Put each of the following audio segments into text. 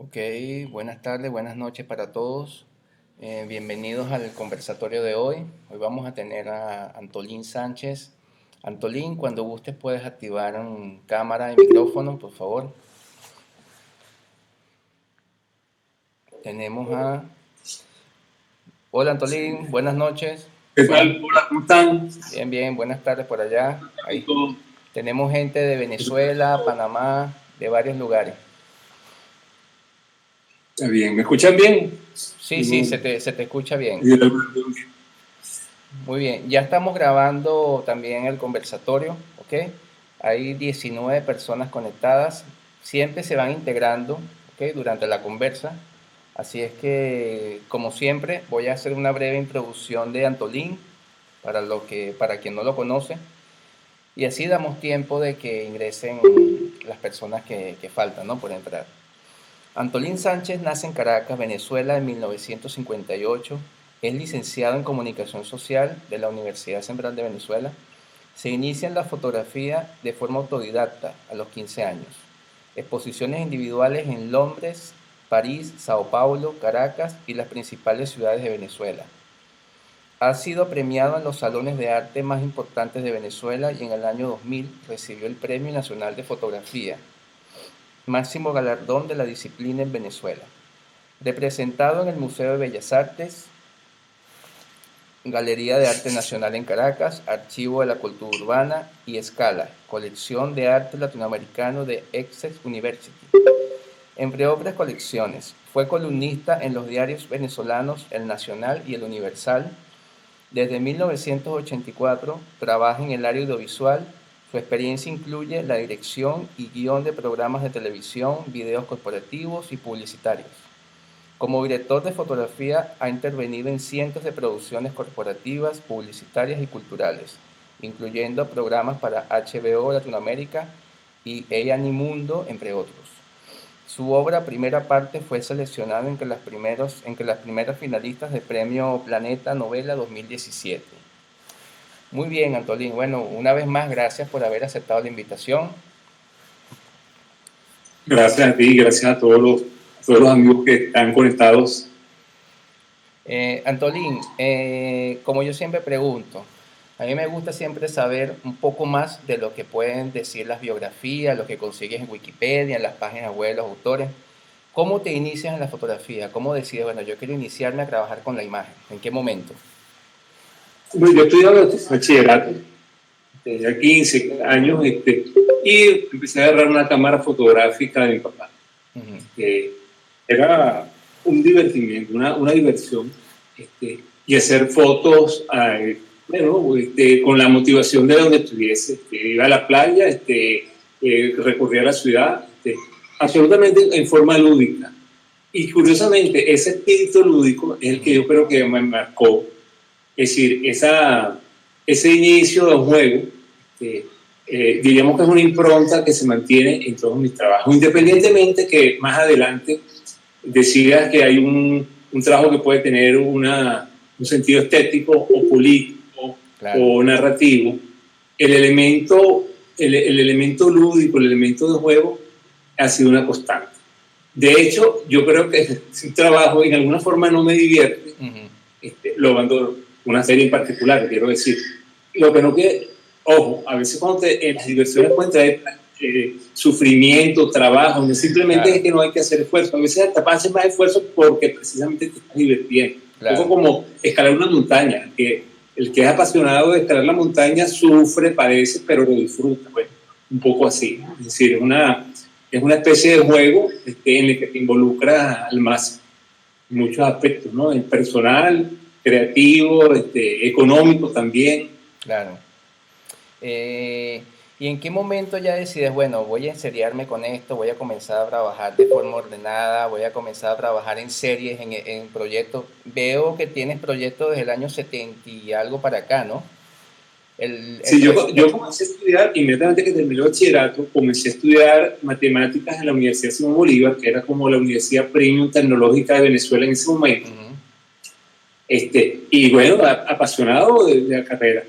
Ok, buenas tardes, buenas noches para todos. Bienvenidos al conversatorio de hoy. Hoy vamos a tener a Antolín Sánchez. Antolín, cuando gustes puedes activar cámara y micrófono, por favor. Tenemos a... Hola Antolín, buenas noches. ¿Qué Buenas... tal? Hola, ¿cómo están? Bien, bien, buenas tardes por allá. Ahí. Todo. Tenemos gente de Venezuela, Panamá, de varios lugares. Está bien, ¿me escuchan bien? Sí, sí, se te escucha bien. Bien. Muy bien, ya estamos grabando también el conversatorio, ¿ok? Hay 19 personas conectadas, siempre se van integrando, ¿ok? Durante la conversa. Así es que, como siempre, voy a hacer una breve introducción de Antolín para quien no lo conoce, y así damos tiempo de que ingresen las personas que faltan, ¿no? Por entrar. Antolín Sánchez nace en Caracas, Venezuela, en 1958. Es licenciado en Comunicación Social de la Universidad Central de Venezuela. Se inicia en la fotografía de forma autodidacta a los 15 años. Exposiciones individuales en Londres, París, Sao Paulo, Caracas y las principales ciudades de Venezuela. Ha sido premiado en los salones de arte más importantes de Venezuela y en el año 2000 recibió el Premio Nacional de Fotografía, máximo galardón de la disciplina en Venezuela. Representado en el Museo de Bellas Artes, Galería de Arte Nacional en Caracas, Archivo de la Cultura Urbana y Escala, Colección de Arte Latinoamericano de Essex University. Entre otras colecciones, fue columnista en los diarios venezolanos El Nacional y El Universal. Desde 1984 trabaja en el área audiovisual. Su experiencia incluye la dirección y guión de programas de televisión, videos corporativos y publicitarios. Como director de fotografía ha intervenido en cientos de producciones corporativas, publicitarias y culturales, incluyendo programas para HBO Latinoamérica y A&E Mundo, entre otros. Su obra Primera Parte fue seleccionada entre las primeras finalistas del Premio Planeta Novela 2017. Muy bien, Antolín. Bueno, una vez más, gracias por haber aceptado la invitación. Gracias a ti, gracias a todos los amigos que están conectados. Antolín, como yo siempre pregunto, a mí me gusta siempre saber un poco más de lo que pueden decir las biografías, lo que consigues en Wikipedia, en las páginas web de los autores. ¿Cómo te inicias en la fotografía? ¿Cómo decides, bueno, yo quiero iniciarme a trabajar con la imagen? ¿En qué momento? Bueno, yo estudiaba bachillerato, tenía 15 años, y empecé a agarrar una cámara fotográfica de mi papá. Que era un divertimiento, una diversión, y hacer fotos, bueno, con la motivación de donde estuviese. Iba a la playa, recorría la ciudad, absolutamente en forma lúdica. Y curiosamente, ese espíritu lúdico es el que yo creo que me marcó. Es decir, ese inicio de un juego, diríamos que es una impronta que se mantiene en todos mis trabajos, independientemente que más adelante decidas que hay un trabajo que puede tener un sentido estético o político, claro, o narrativo. El elemento lúdico, el elemento de juego ha sido una constante. De hecho, yo creo que si un trabajo en alguna forma no me divierte, lo abandono. Una serie en particular, quiero decir. Lo que no quiere, ojo, a veces cuando en las diversiones pueden traer sufrimiento, trabajo, no simplemente claro, es que no hay que hacer esfuerzo. A veces hasta haces más esfuerzo porque precisamente te estás divirtiendo. Claro. Un poco como escalar una montaña, que el que es apasionado de escalar la montaña sufre, padece, pero lo disfruta. Bueno, un poco así. Es decir, es una especie de juego en el que te involucra al máximo muchos aspectos, ¿no? El personal, creativo, económico también. Claro. ¿Y en qué momento ya decides, bueno, voy a enseriarme con esto, voy a comenzar a trabajar de forma ordenada, voy a comenzar a trabajar en series, en proyectos? Veo que tienes proyectos desde el año 70 y algo para acá, ¿no? Sí, yo comencé a estudiar, inmediatamente que terminé el bachillerato, comencé a estudiar matemáticas en la Universidad Simón Bolívar, que era como la universidad premium tecnológica de Venezuela en ese momento. Y bueno, apasionado de la carrera.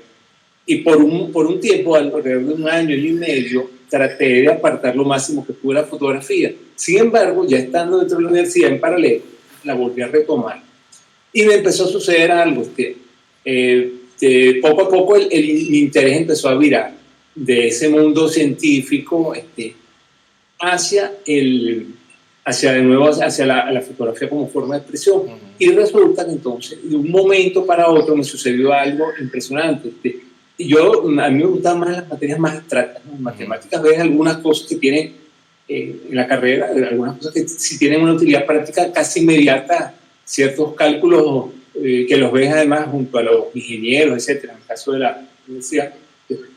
Y por un tiempo, alrededor de un año y medio, traté de apartar lo máximo que pude la fotografía. Sin embargo, ya estando dentro de la universidad en paralelo, la volví a retomar. Y me empezó a suceder algo. Poco a poco mi interés empezó a virar de ese mundo científico hacia de nuevo hacia la fotografía como forma de expresión. Y resulta que entonces, de un momento para otro, me sucedió algo impresionante. A mí me gustaban más las materias más abstractas, ¿no? En matemáticas ves algunas cosas que tienen en la carrera, algunas cosas que sí tienen una utilidad práctica casi inmediata, ciertos cálculos que los ves además junto a los ingenieros, etcétera, en el caso de la universidad.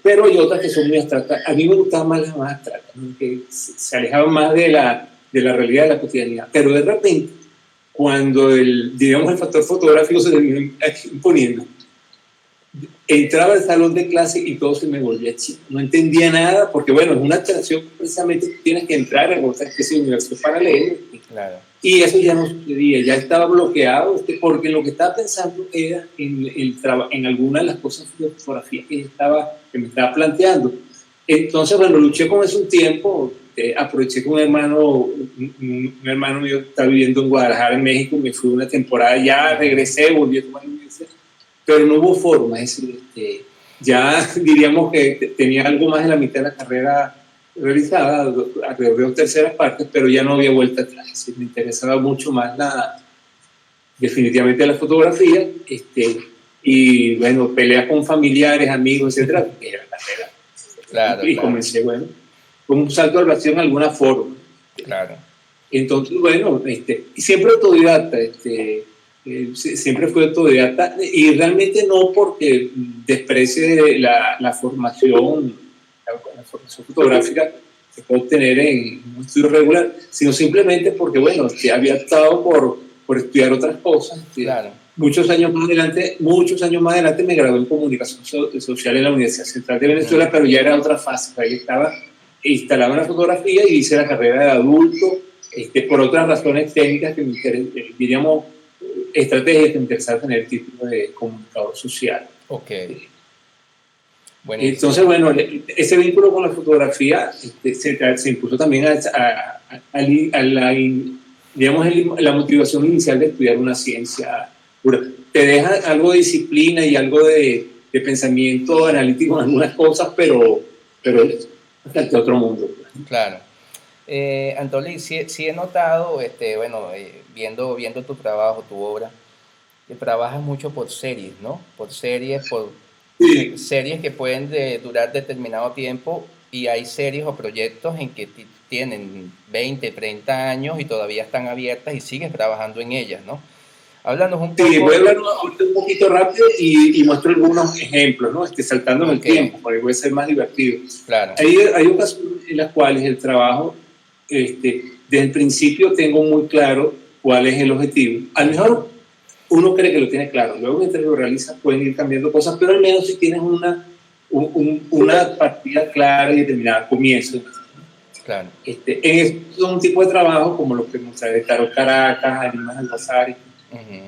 Pero hay otras que son muy abstractas. A mí me gustaban más las más abstractas, ¿no? Que se alejaban más de la realidad, de la cotidianidad. Pero de repente, cuando el factor fotográfico se terminó imponiendo, entraba al salón de clase y todo se me volvía chico. No entendía nada, porque bueno, es una abstracción, precisamente tienes que entrar en otra especie de universo paralelo. Claro. Y eso ya no sucedía, ya estaba bloqueado, porque lo que estaba pensando era en alguna de las cosas de fotografía que me estaba planteando. Entonces, bueno, luché con eso un tiempo, aproveché que un hermano mío está viviendo en Guadalajara, en México, me fui una temporada, ya regresé, volví a tomar la universidad, pero no hubo forma, es decir, ya diríamos que tenía algo más de la mitad de la carrera realizada, alrededor de terceras partes, pero ya no había vuelta atrás. Es decir, me interesaba mucho más definitivamente la fotografía, y bueno, peleas con familiares, amigos, etcétera, era la carrera. Claro, y comencé, bueno, con un salto de relación en alguna forma. Claro. Entonces, bueno, y siempre autodidacta, siempre fui autodidacta, y realmente no porque desprecie la formación fotográfica que puedo obtener en un estudio regular, sino simplemente porque, bueno, había optado por estudiar otras cosas. Claro. Muchos años más adelante me gradué en comunicación social en la Universidad Central de Venezuela, pero ya era otra fase. Ahí estaba instalado en la fotografía y hice la carrera de adulto, por otras razones técnicas que me diríamos, estrategias que me interesaba tener el título de comunicador social. Ok. Entonces, bueno, ese vínculo con la fotografía se impuso también a la motivación inicial de estudiar una ciencia pura. Te deja algo de disciplina y algo de pensamiento analítico en algunas cosas, pero es bastante otro mundo. Claro. Antolín, sí he notado, viendo tu trabajo, tu obra, que trabajas mucho por series, ¿no? Por series, Sí. Series que pueden durar determinado tiempo, y hay series o proyectos en que tienen 20, 30 años y todavía están abiertas y sigues trabajando en ellas, ¿no? Háblanos un poco. Sí, voy a hablar un poquito rápido y muestro algunos ejemplos, ¿no? Saltando el tiempo, porque puede ser más divertido. Claro. Hay ocasiones en las cuales el trabajo, desde el principio tengo muy claro cuál es el objetivo. A lo mejor uno cree que lo tiene claro, luego mientras lo realiza pueden ir cambiando cosas, pero al menos si tienes una partida clara y determinada, comienzo. Claro. En un tipo de trabajo como los que mostré de Caro Caracas, Animas Alvazar.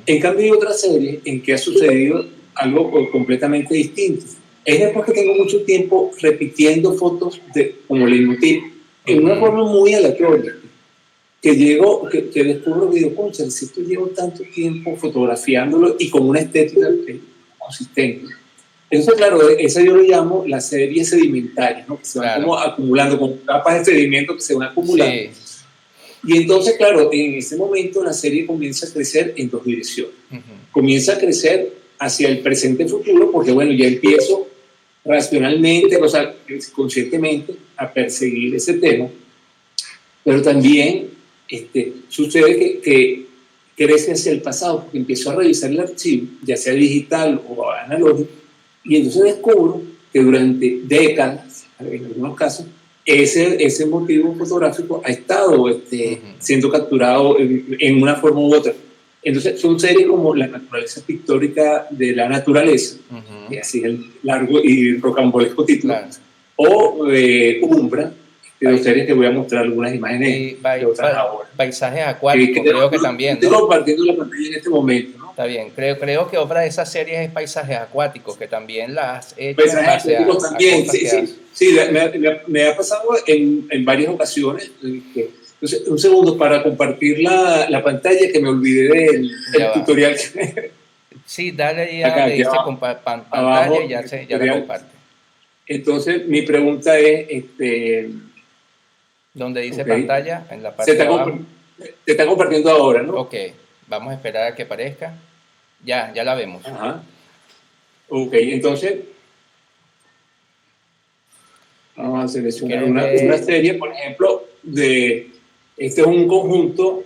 En cambio hay otras series en que ha sucedido algo completamente distinto. Es después que tengo mucho tiempo repitiendo fotos como leitmotiv, en una forma muy aleatoria, que descubro que digo, concha, si esto llevo tanto tiempo fotografiándolo y con una estética consistente. Eso, claro, eso yo lo llamo la serie sedimentaria, ¿no? Que se van como acumulando, con capas de sedimento que se van acumulando. Sí. Y entonces, claro, en ese momento la serie comienza a crecer en dos direcciones. Comienza a crecer hacia el presente futuro, porque bueno, ya empiezo racionalmente, o sea, conscientemente a perseguir ese tema, pero también sucede que crece hacia el pasado, porque empiezo a revisar el archivo, ya sea digital o analógico, y entonces descubro que durante décadas, en algunos casos, ese motivo fotográfico ha estado siendo capturado en una forma u otra. Entonces son series como La naturaleza pictórica de la naturaleza, y así el largo y rocambolesco título, o Umbra, de dos series que voy a mostrar algunas imágenes de otras ahora. Paisajes acuáticos, creo que también, ¿no? Estoy compartiendo la pantalla en este momento, ¿no? Está bien. Creo que otra de esas series es Paisajes Acuáticos, que también las has hecho en Paisajes base acuáticos también, cosas sí, que sí, haces. sí, me ha pasado en varias ocasiones. Entonces, un segundo para compartir la pantalla, que me olvidé del Ya el va. tutorial Sí, dale ahí a acá, donde aquí dice abajo, pantalla y en el ya la tutorial. comparte. Entonces, mi pregunta es, Donde dice ok, pantalla, en la se parte de está, abajo. se está compartiendo ahora, ¿no? Ok, vamos a esperar a que aparezca. Ya la vemos. Ajá. Ok, entonces vamos a Si seleccionar quieres una ver, serie, por ejemplo, este es un conjunto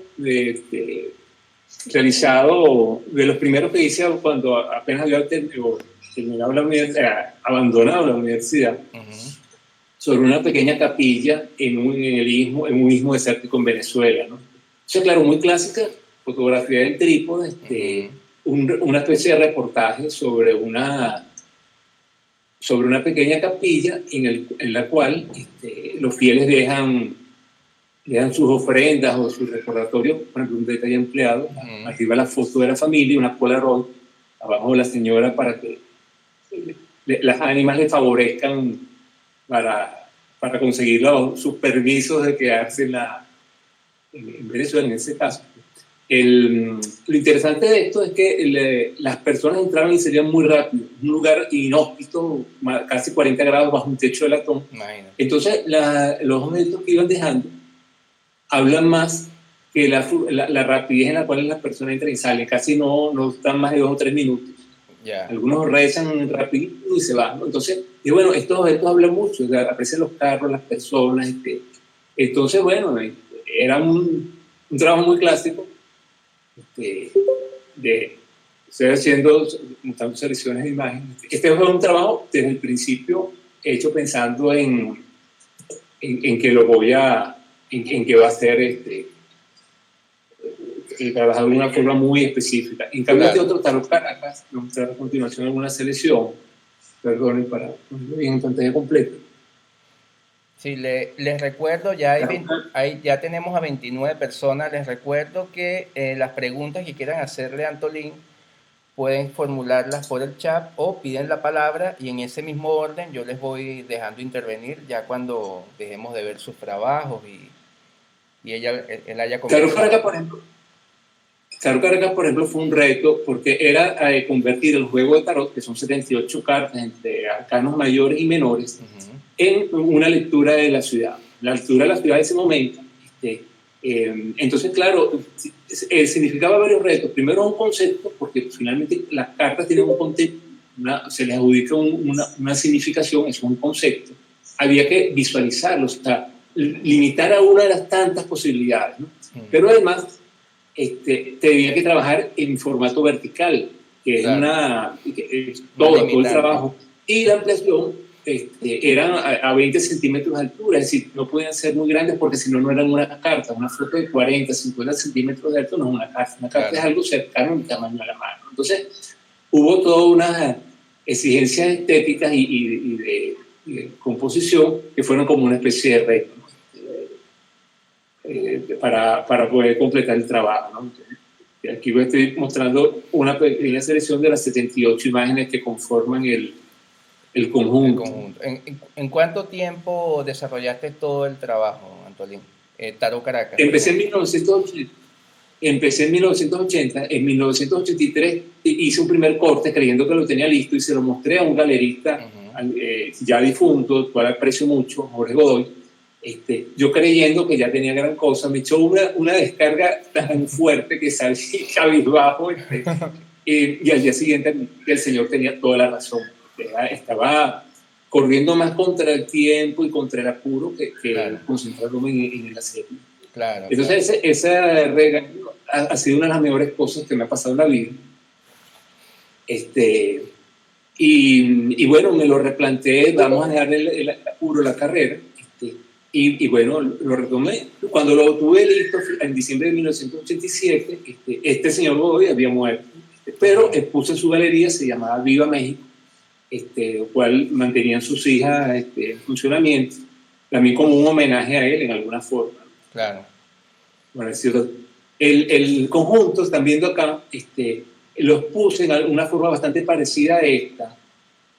realizado de los primeros que hice cuando apenas había terminado la universidad, abandonado la universidad, sobre una pequeña capilla en un istmo desértico en Venezuela, ¿no? O sea, claro, muy clásica, fotografía del trípode, una especie de reportaje sobre una pequeña capilla en la cual los fieles dejan sus ofrendas o sus recordatorios, por ejemplo, un detalle empleado, arriba la foto de la familia, una Polaroid, abajo la señora para que las ánimas le favorezcan para conseguir sus permisos de quedarse en Venezuela, en ese caso. Lo interesante de esto es que las personas entraban y salían muy rápido, un lugar inhóspito, casi 40 grados bajo un techo de latón. imagínate. Entonces, los objetos que iban dejando hablan más que la rapidez en la cual las personas entran y salen, casi no están más de 2 o 3 minutos. Yeah. Algunos rezan rapidito y se van, ¿no? Entonces, y bueno, estos hablan mucho, o sea, aprecian los carros, las personas. Entonces, bueno, era un trabajo muy clásico de estoy haciendo, montando selecciones de imágenes. Este fue un trabajo desde el principio hecho pensando en que lo voy en que va a ser trabajado de una forma muy específica. En cambio, este otro Tarot Caracas, voy a mostrar a continuación alguna selección, perdonen para ponerlo bien en pantalla completa. Sí, les recuerdo, ya tenemos a 29 personas. Les recuerdo que las preguntas que quieran hacerle a Antolín pueden formularlas por el chat o piden la palabra y en ese mismo orden yo les voy dejando intervenir ya cuando dejemos de ver sus trabajos y él haya conversado. Tarot Caracas, por ejemplo, fue un reto porque era convertir el juego de tarot, que son 78 cartas entre arcanos mayores y menores, en una lectura de la ciudad. La lectura de la ciudad de ese momento. Entonces, claro, significaba varios retos. Primero, un concepto, porque finalmente las cartas tienen un concepto, se les adjudica una significación, es un concepto. Había que visualizarlo, o sea, limitar a una de las tantas posibilidades, ¿no? Pero además, tenía que trabajar en formato vertical, que Claro. es todo el trabajo. Y la ampliación eran a 20 centímetros de altura, es decir, no podían ser muy grandes porque si no, no eran una carta. Una foto de 40, 50 centímetros de alto no es una carta. Una carta es algo cercano al tamaño de la mano. Entonces, hubo toda una exigencias estéticas y de composición que fueron como una especie de reto, ¿no? Para poder completar el trabajo, ¿no? Aquí estoy mostrando una pequeña selección de las 78 imágenes que conforman el conjunto. ¿En cuánto tiempo desarrollaste todo el trabajo, Antolín? Tarot Caracas. Empecé en 1980. En 1983 hice un primer corte creyendo que lo tenía listo y se lo mostré a un galerista ya difunto, el cual aprecio mucho, Jorge Godoy. Yo creyendo que ya tenía gran cosa, me echó una descarga tan fuerte que salí cabizbajo y al día siguiente el señor tenía toda la razón. Estaba corriendo más contra el tiempo y contra el apuro que claro, concentrándome en el hacer. Claro, entonces claro. Esa regla ha sido una de las mejores cosas que me ha pasado en la vida. Y bueno, me lo replanteé, vamos a dejar el apuro, la carrera. Y bueno, lo retomé. Cuando lo tuve listo en diciembre de 1987, este señor Godoy había muerto, pero expuso en su galería, se llamaba Viva México, el cual mantenían sus hijas en funcionamiento, también como un homenaje a él en alguna forma. Claro. Bueno, es decir, el conjunto, están viendo acá, los puse en una forma bastante parecida a esta,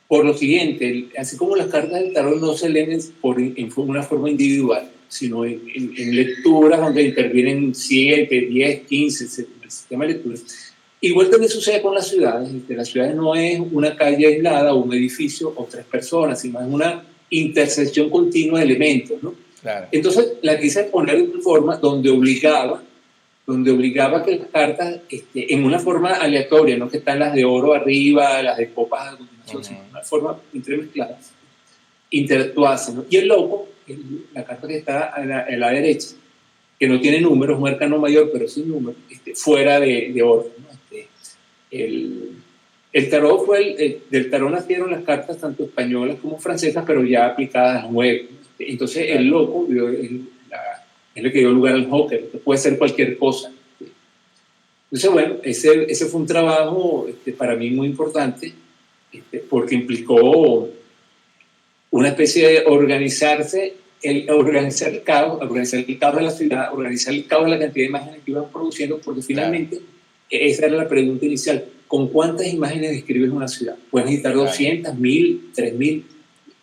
por lo siguiente, así como las cartas del tarot no se leen en una forma individual, sino en lecturas donde intervienen 7, 10, 15, el sistema de lecturas. Igual también sucede con las ciudades. Las ciudades no es una calle aislada o un edificio o 3 personas, sino es una intersección continua de elementos, ¿no? Claro. Entonces la quise poner de una forma donde obligaba que las cartas, en una forma aleatoria, no que están las de oro arriba, las de copas a continuación, sino de una forma entremezcladas, interactuasen, ¿no? Y el loco, la carta que está a la derecha, que no tiene números, un arcano mayor, pero sin números, fuera de orden, ¿no? El tarot del tarot nacieron las cartas tanto españolas como francesas, pero ya aplicadas al juego. Entonces claro. El loco es lo que dio lugar al Joker, que puede ser cualquier cosa. Entonces, bueno, ese fue un trabajo para mí muy importante, porque implicó una especie de organizar el caos de la ciudad, organizar el caos de la cantidad de imágenes que iban produciendo, porque finalmente esa era la pregunta inicial. ¿Con cuántas imágenes describes una ciudad? Puedes necesitar 200, 1000, 3000.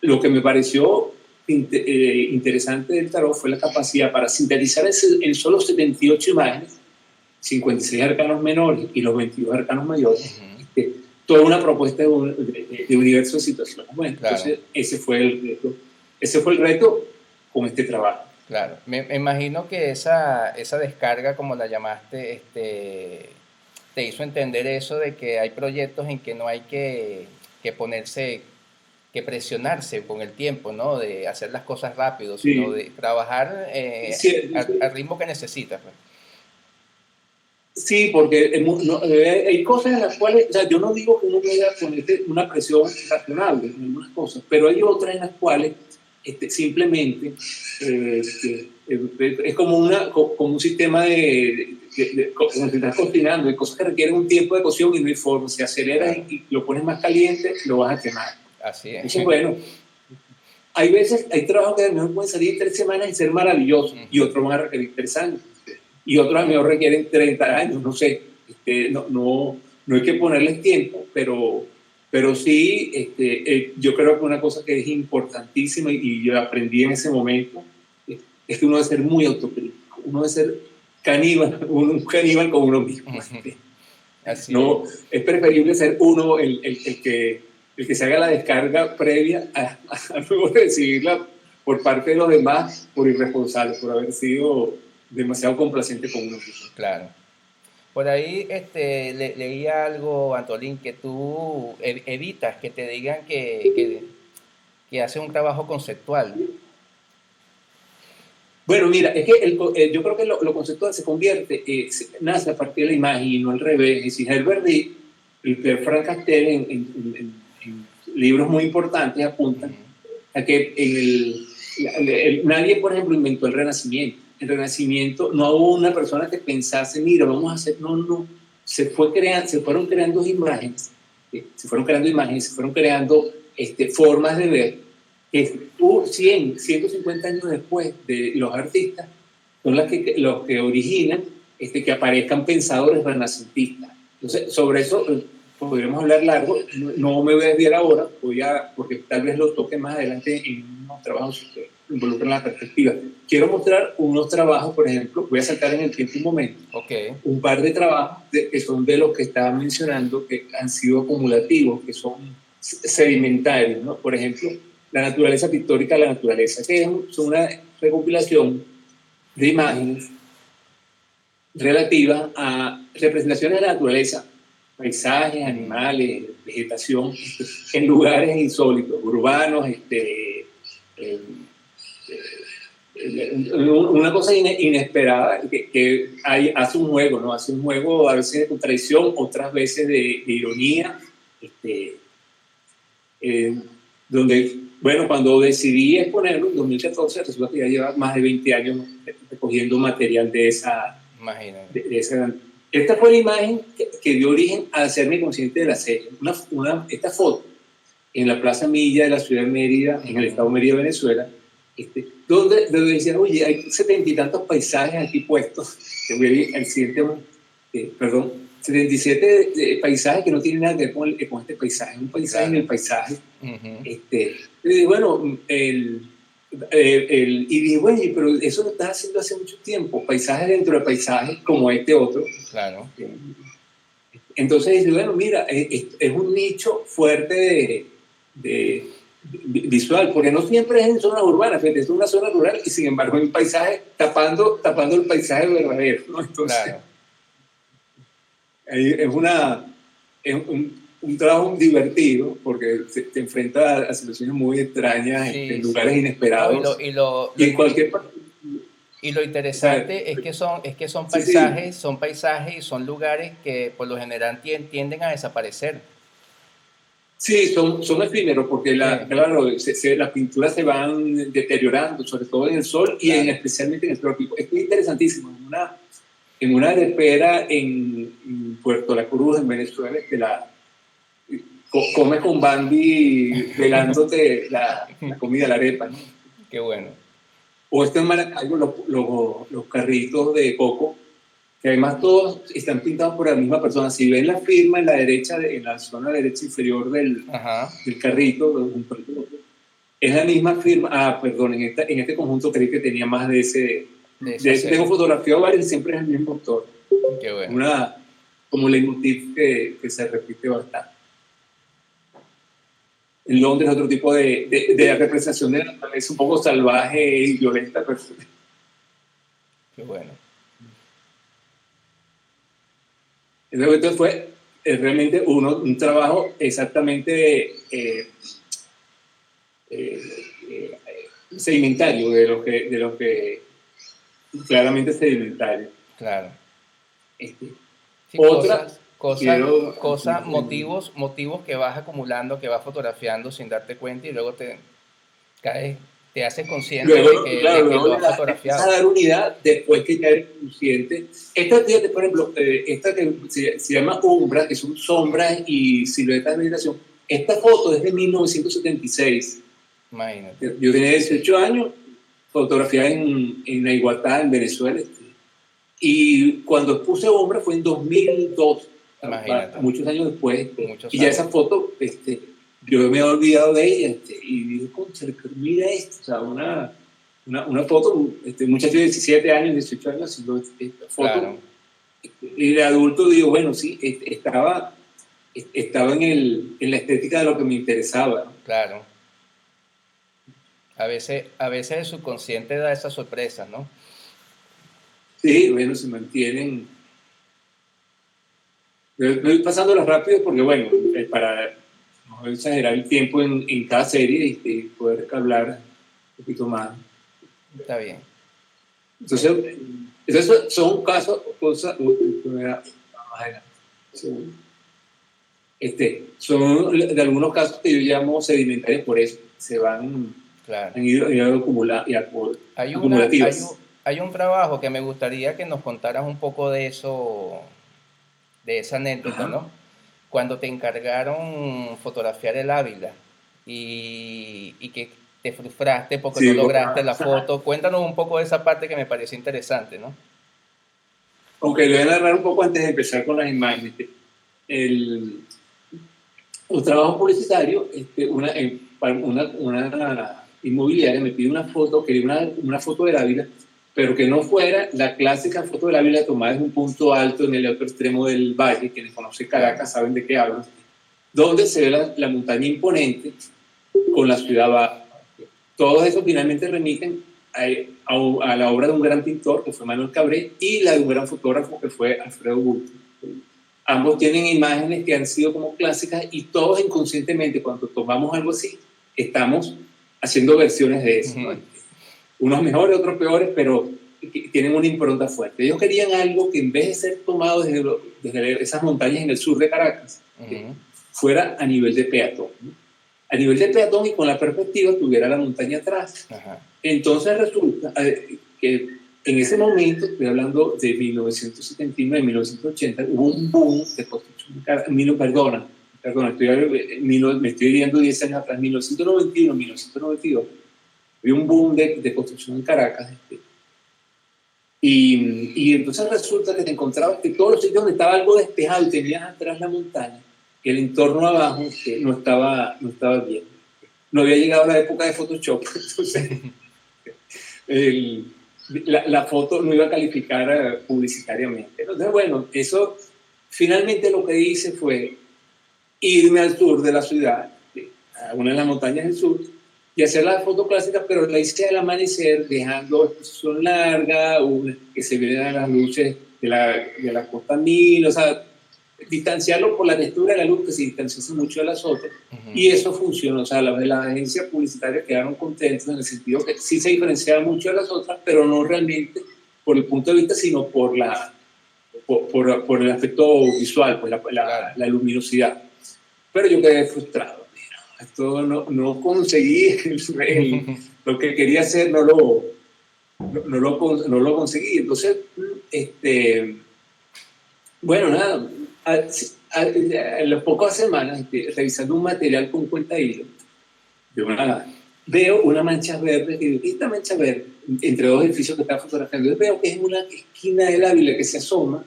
Lo que me pareció interesante del tarot fue la capacidad para sintetizar en solo 78 imágenes, 56 arcanos menores y los 22 arcanos mayores, toda una propuesta de universo de situaciones. Bueno, claro. Entonces ese fue el reto con este trabajo. Claro, me imagino que esa descarga, como la llamaste, te hizo entender eso de que hay proyectos en que no hay que presionarse con el tiempo, ¿no? De hacer las cosas rápido, sino de trabajar al ritmo que necesitas. Pues. Sí, porque hay cosas en las cuales, o sea, yo no digo que uno deba ponerse una presión razonable en algunas cosas, pero hay otras en las cuales simplemente es como un sistema como si estás cocinando, hay cosas que requieren un tiempo de cocción y no hay forma, si aceleras y lo pones más caliente, lo vas a quemar. Así es. Entonces, bueno, hay trabajos que a lo mejor pueden salir en 3 semanas y ser maravillosos, y otros van a requerir 3 años. Y otros a lo mejor requieren 30 años, no sé, no hay que ponerles tiempo, pero sí, yo creo que una cosa que es importantísima y yo aprendí en ese momento, es que uno debe ser muy autocrítico, uno debe ser un caníbal con uno mismo. Así no, es preferible ser uno el que se haga la descarga previa a luego recibirla por parte de los demás por irresponsables, por haber sido demasiado complaciente con uno mismo. Claro. Por ahí leí algo, Antolín, que tú evitas que te digan que haces un trabajo conceptual. Bueno, mira, es que yo creo que lo conceptual se convierte, nace a partir de la imagen y no al revés. Es decir, Herbert Reed y Frank Castell en libros muy importantes apuntan a que nadie, por ejemplo, inventó el Renacimiento. El Renacimiento no hubo una persona que pensase, mira, vamos a hacer, no, se fueron creando imágenes, se fueron creando formas de ver, que 150 años después de los artistas, son los que originan que aparezcan pensadores renacentistas. Entonces, sobre eso podríamos hablar largo, no me voy a desviar ahora, porque tal vez lo toque más adelante en unos trabajos que involucran la perspectiva. Quiero mostrar unos trabajos, por ejemplo, voy a saltar en el tiempo un momento, un par de trabajos que son de los que estaba mencionando, que han sido acumulativos, que son sedimentarios, ¿no? Por ejemplo, la naturaleza pictórica de la naturaleza, que es una recopilación de imágenes relativas a representaciones de la naturaleza, paisajes, animales, vegetación, en lugares insólitos, urbanos, una cosa inesperada que hace un juego, ¿no? Hace un juego a veces de contradicción, otras veces de ironía, donde, bueno, cuando decidí exponerlo en 2014, resulta que ya lleva más de 20 años recogiendo material de esa... Esta fue la imagen que dio origen a hacerme consciente de la serie. Esta foto en la Plaza Milla de la ciudad de Mérida, en el estado de Mérida, Venezuela, donde decían, oye, hay 70 y tantos paisajes aquí puestos. El siguiente, perdón. 77 paisajes que no tienen nada que ver con este paisaje, un paisaje en el paisaje. Y bueno, y dije, bueno, pero eso lo estás haciendo hace mucho tiempo, paisajes dentro de paisajes como este otro. Claro. Entonces, bueno, mira, es un nicho fuerte de visual, porque no siempre es en zonas urbanas, es una zona rural y sin embargo hay un paisaje tapando el paisaje verdadero, ¿no? Entonces, claro. Es un trabajo divertido porque te enfrentas a situaciones muy extrañas, Sí, en lugares inesperados. No, y en cualquier parte. Y lo interesante es que son Sí, paisajes, son paisajes y son lugares que por lo general tienden a desaparecer. Sí, son efímeros porque claro, las pinturas se van deteriorando, sobre todo en el sol y especialmente en el trópico. Esto es interesantísimo. En una arepera en Puerto La Cruz, en Venezuela, que comes con Bambi velándote la comida, la arepa, ¿no? Qué bueno. O en Maracaibo, los carritos de coco, que además todos están pintados por la misma persona. Si ven la firma en la derecha, en la zona derecha inferior del carrito, es la misma firma. Ah, perdón, en este conjunto creí que tenía más de ese. Tengo fotografiado varios y siempre es el mismo autor. Qué bueno. Como leitmotiv que se repite bastante. En Londres otro tipo de representación de la naturaleza un poco salvaje y violenta. Pero... Qué bueno. Entonces fue realmente un trabajo exactamente sedimentario, de lo que claramente sedimentario. Claro. Sí, otra, motivos que vas acumulando, que vas fotografiando sin darte cuenta y luego te haces consciente de que lo has fotografiado. A dar unidad después que ya eres consciente. Fíjate, por ejemplo, esta que se llama Umbra, que son sombras y siluetas de meditación. Esta foto es de 1976. Imagínate. Yo tenía 18 años, fotografiada en Naiguatá, en Venezuela. Y cuando puse Umbra fue en 2002, muchos años después. Ya esa foto, yo me he olvidado de ella y dije, concha, mira esto, o sea, una foto, muchacho de 17 años, 18 años haciendo esta foto. Claro. Y de adulto digo, bueno, sí, estaba en la estética de lo que me interesaba, ¿no? Claro. A veces el subconsciente da esas sorpresas, ¿no? Sí, bueno, se mantienen. Estoy pasándolas rápido porque, bueno, para no exagerar el tiempo en cada serie y poder hablar un poquito más. Está bien. Entonces son cosas son de algunos casos que yo llamo sedimentarios, por eso se van, han ido acumulativos. Hay un trabajo que me gustaría que nos contaras un poco de eso, de esa anécdota, ¿no? Cuando te encargaron fotografiar el Ávila y que te frustraste porque no lograste la foto. Cuéntanos un poco de esa parte que me pareció interesante, ¿no? Aunque le voy a narrar un poco antes de empezar con las imágenes. Un trabajo publicitario, una inmobiliaria me pide una foto, quería una foto del Ávila, pero que no fuera la clásica foto del Ávila tomada en un punto alto en el otro extremo del valle. Quienes conocen Caracas saben de qué hablo, donde se ve la montaña imponente con la ciudad baja. Todo eso finalmente remiten a la obra de un gran pintor que fue Manuel Cabré y la de un gran fotógrafo que fue Alfredo Bulto. Ambos tienen imágenes que han sido como clásicas y todos inconscientemente cuando tomamos algo así estamos haciendo versiones de eso, ¿no? Unos mejores, otros peores, pero tienen una impronta fuerte. Ellos querían algo que en vez de ser tomado desde esas montañas en el sur de Caracas, fuera a nivel de peatón, ¿no? A nivel de peatón y con la perspectiva tuviera la montaña atrás. Entonces resulta que en ese momento, estoy hablando de 1979, 1980, hubo un boom de construcción. Perdona, me estoy viendo 10 años atrás, 1991, 1992, había un boom de construcción en Caracas. Y entonces resulta que te encontrabas que todos los sitios donde estaba algo despejado y tenías atrás la montaña, el entorno abajo no estaba bien. No había llegado la época de Photoshop, entonces la foto no iba a calificar publicitariamente. Entonces, bueno, eso finalmente lo que hice fue irme al sur de la ciudad, a una de las montañas del sur, y hacer la foto clásica, pero la hice al amanecer, dejando exposición larga, que se vieran las luces de la costa Nilo, o sea, distanciarlo por la textura de la luz, que se distanciase mucho de las otras, y eso funcionó. O sea, las agencias publicitarias quedaron contentas en el sentido que sí se diferenciaba mucho de las otras, pero no realmente por el punto de vista, sino por el aspecto visual, pues la luminosidad. Pero yo quedé frustrado. Esto no conseguí lo que quería hacer, no lo conseguí. Entonces, bueno, nada, en las pocas semanas, revisando un material con cuenta hilo, veo una mancha verde, y digo, esta mancha verde, entre dos edificios que estaba fotografiando, yo veo que es una esquina del Ávila que se asoma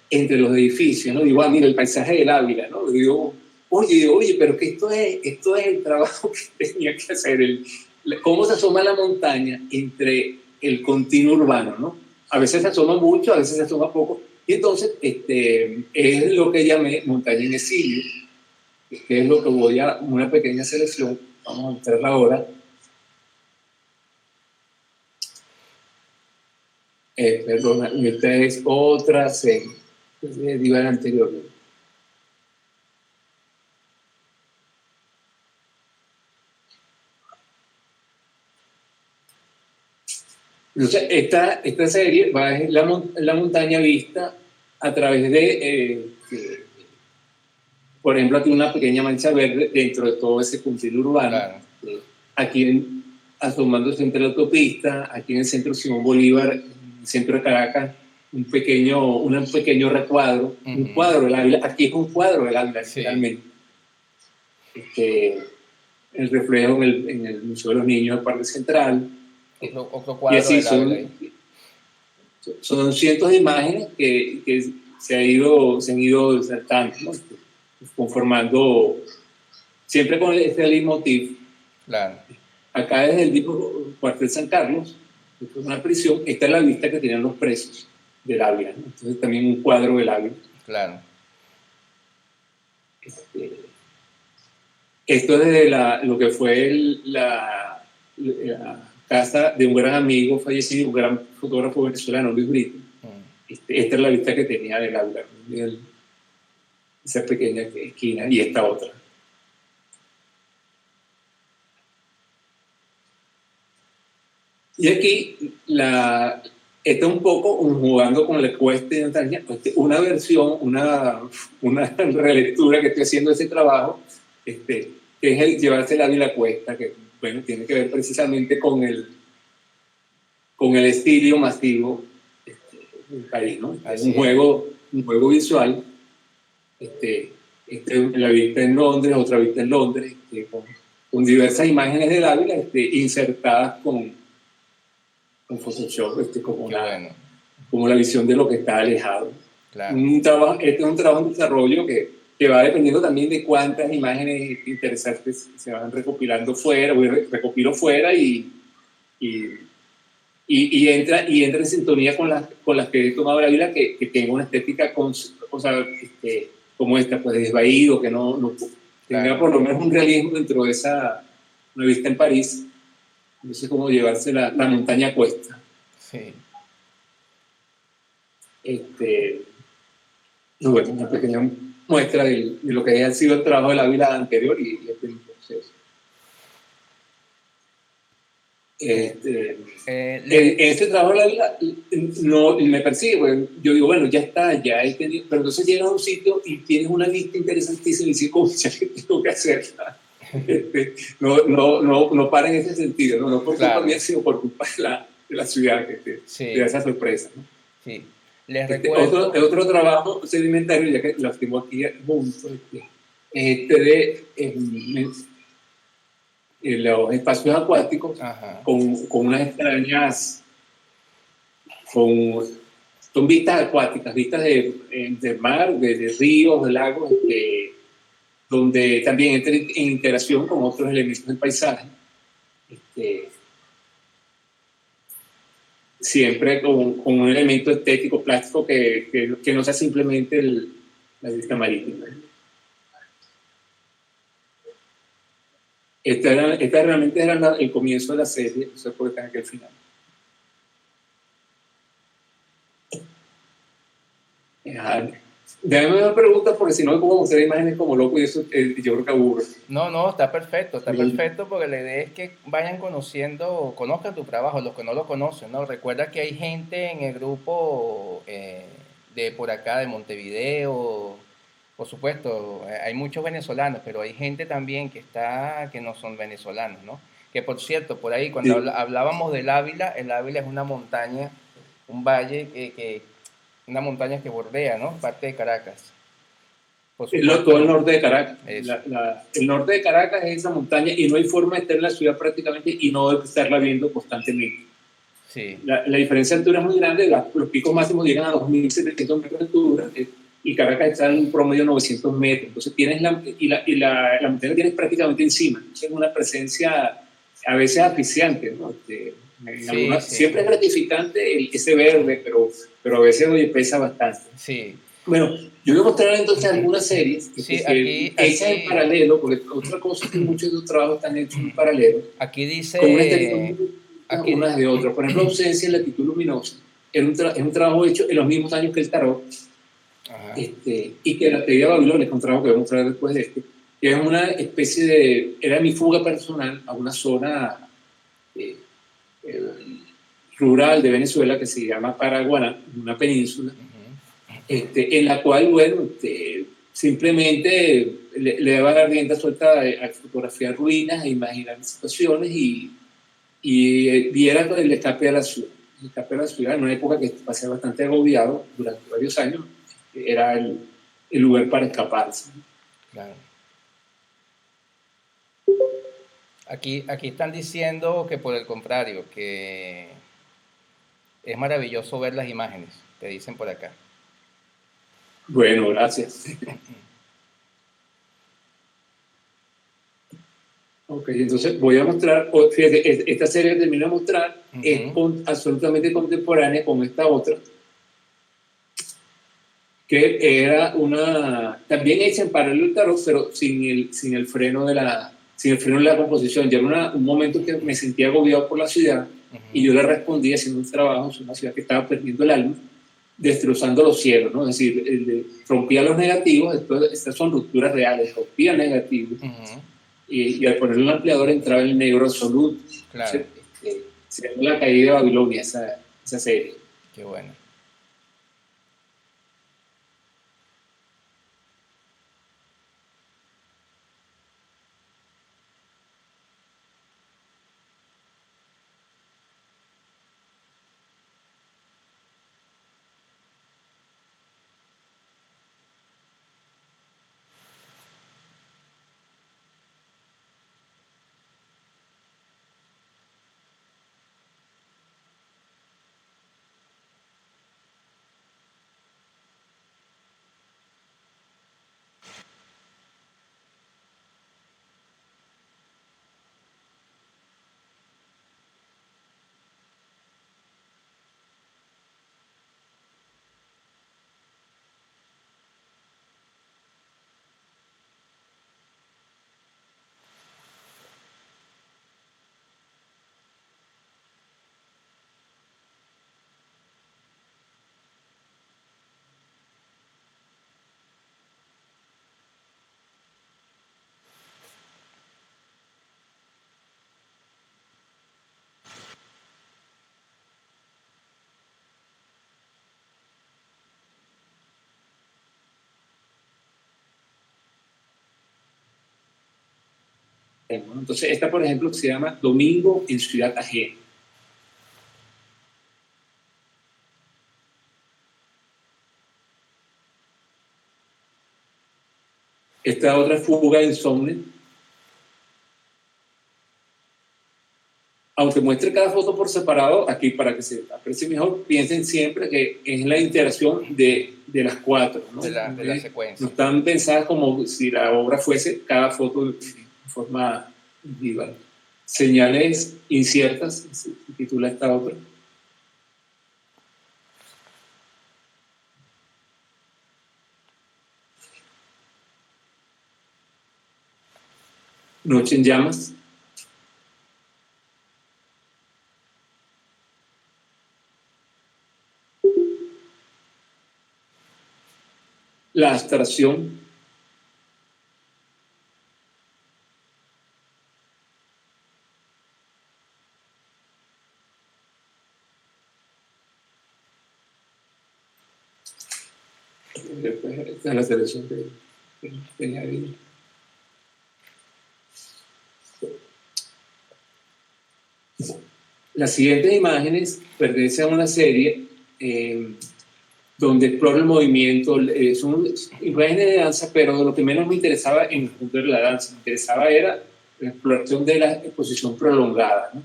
entre los edificios, ¿no? Digo, mira, el paisaje del Ávila, ¿no? Digo, oye, pero que esto es el trabajo que tenía que hacer, cómo se asoma la montaña entre el continuo urbano, ¿no? A veces se asoma mucho, a veces se asoma poco, y entonces es lo que llamé montaña en exilio, que es lo que voy a una pequeña selección, vamos a mostrarla ahora. Perdona, esta es otra serie, digo la anterior. Entonces, esta serie va a la montaña vista a través por ejemplo, aquí una pequeña mancha verde dentro de todo ese continuo urbano. Claro. Aquí asomándose entre la autopista, aquí en el centro Simón Bolívar, en el centro de Caracas, un pequeño recuadro, un cuadro del Ávila. Aquí es un cuadro del Ávila, realmente. El reflejo en el Museo de los Niños del Parque Central. Otro cuadro del Ávila. Son cientos de imágenes que se han ido saltando, ¿no? Conformando siempre con este leitmotiv. Claro. Acá desde el mismo cuartel San Carlos, es una prisión, esta es la vista que tenían los presos del Ávila, ¿no? Entonces también un cuadro del Ávila. Claro. Esto es de lo que fue la casa de un gran amigo fallecido, un gran fotógrafo venezolano, Luis Brito. Esta es la vista que tenía del Ávila, esa pequeña esquina, y esta otra. Y aquí está un poco jugando con la cuesta de montaña, una versión, una relectura que estoy haciendo de ese trabajo, que es el llevarse el Ávila cuesta, que bueno, tiene que ver precisamente con el estilo masivo del país, ¿no? Es un juego visual, la vista en Londres, otra vista en Londres, con diversas imágenes del Ávila insertadas con Photoshop, como la visión de lo que está alejado. Claro. Este es un trabajo en desarrollo que va dependiendo también de cuántas imágenes interesantes se van recopilando fuera, recopilo fuera y entra en sintonía con las que he tomado la vida, que tenga una estética como esta, pues desvaído, que no tenga por lo menos un realismo dentro de una vista en París. No sé cómo llevarse la montaña a cuesta. Sí. Bueno, una pequeña muestra de lo que ha sido el trabajo de la vida anterior y este proceso. En este trabajo de la vida no me persigue, porque yo digo, bueno, ya está, ya he tenido, pero entonces llegas a un sitio y tienes una vista interesantísima y dices, ¿cómo ya que tengo que hacerla? No para en ese sentido, no por culpa mía, sino por culpa de la ciudad que te da esa sorpresa, ¿no? Sí. Les recuerdo... otro trabajo sedimentario, ya que los tengo aquí juntos, los espacios acuáticos con unas extrañas son vistas acuáticas, vistas del mar, de ríos, de lagos, donde también entra en interacción con otros elementos del paisaje. Siempre con un elemento estético, plástico, que no sea simplemente la vista marítima. Esta realmente era el comienzo de la serie, no sé por qué está aquí al final. Déjame una pregunta, porque si no me pongo a mostrar imágenes como loco y eso yo creo que aburre. No, está perfecto porque la idea es que vayan conociendo, conozcan tu trabajo, los que no lo conocen, ¿no? Recuerda que hay gente en el grupo de por acá, de Montevideo, por supuesto, hay muchos venezolanos, pero hay gente también que no son venezolanos, ¿no? Que por cierto, por ahí cuando Sí. hablábamos del Ávila, el Ávila es una montaña, un valle una montaña que bordea, ¿no? Parte de Caracas. Por supuesto, Todo el norte de Caracas. eso. El norte de Caracas es esa montaña y no hay forma de estar en la ciudad prácticamente y no estarla viendo constantemente. Sí. La diferencia de altura es muy grande, los picos máximos llegan a 2.700 metros de altura y Caracas está en un promedio de 900 metros. Entonces tienes la montaña la tienes prácticamente encima. Entonces es una presencia a veces asfixiante, ¿no? Siempre es gratificante ese verde, pero a veces pesa bastante. Sí. Bueno, yo voy a mostrar entonces algunas series sí, hechas en paralelo, porque otra cosa es que muchos de los trabajos están hechos en paralelo. Aquí dice... Con una estética unas de otras. Por ejemplo, Ausencia en Latitud Luminosa es un trabajo hecho en los mismos años que el tarot. Y que la teoría de Babilonia es un trabajo que voy a mostrar después de este, que es una especie era mi fuga personal a una zona rural de Venezuela que se llama Paraguaná, una península, en la cual, bueno, simplemente le daba la rienda suelta a fotografiar ruinas, a imaginar situaciones y viera el escape de la ciudad. El escape de la ciudad, en una época que pasé bastante agobiado durante varios años, era el lugar para escaparse. Claro. Aquí están diciendo que por el contrario, que es maravilloso ver las imágenes, te dicen por acá. Bueno, gracias. Ok, entonces voy a mostrar, fíjate, esta serie que termino de mostrar es absolutamente contemporánea con esta otra, que era también hecha en paralelo al tarot, pero sin el freno de la composición. Ya era un momento que me sentía agobiado por la ciudad y yo le respondí haciendo un trabajo en una ciudad que estaba perdiendo el alma, destrozando los cielos, ¿no? Es decir, rompía los negativos. Estas son rupturas reales, rompía negativos. Y al ponerle un ampliador entraba el negro absoluto. Claro. Se llama La Caída de Babilonia, esa serie. Qué bueno. Entonces, esta, por ejemplo, se llama Domingo en Ciudad Ajena. Esta otra Fuga Insomne. aunque muestre cada foto por separado, aquí para que se aprecie mejor, piensen siempre que es la interacción de las cuatro, ¿no? De la secuencia. No están pensadas como si la obra fuese cada foto de forma individual. Señales inciertas, se titula esta obra. Noche en llamas. La abstracción. Después está la selección de añadir. Las siguientes imágenes pertenecen a una serie donde exploro el movimiento. Son imágenes de danza, pero lo que menos me interesaba en el punto de la danza, me interesaba era la exploración de la exposición prolongada, ¿no?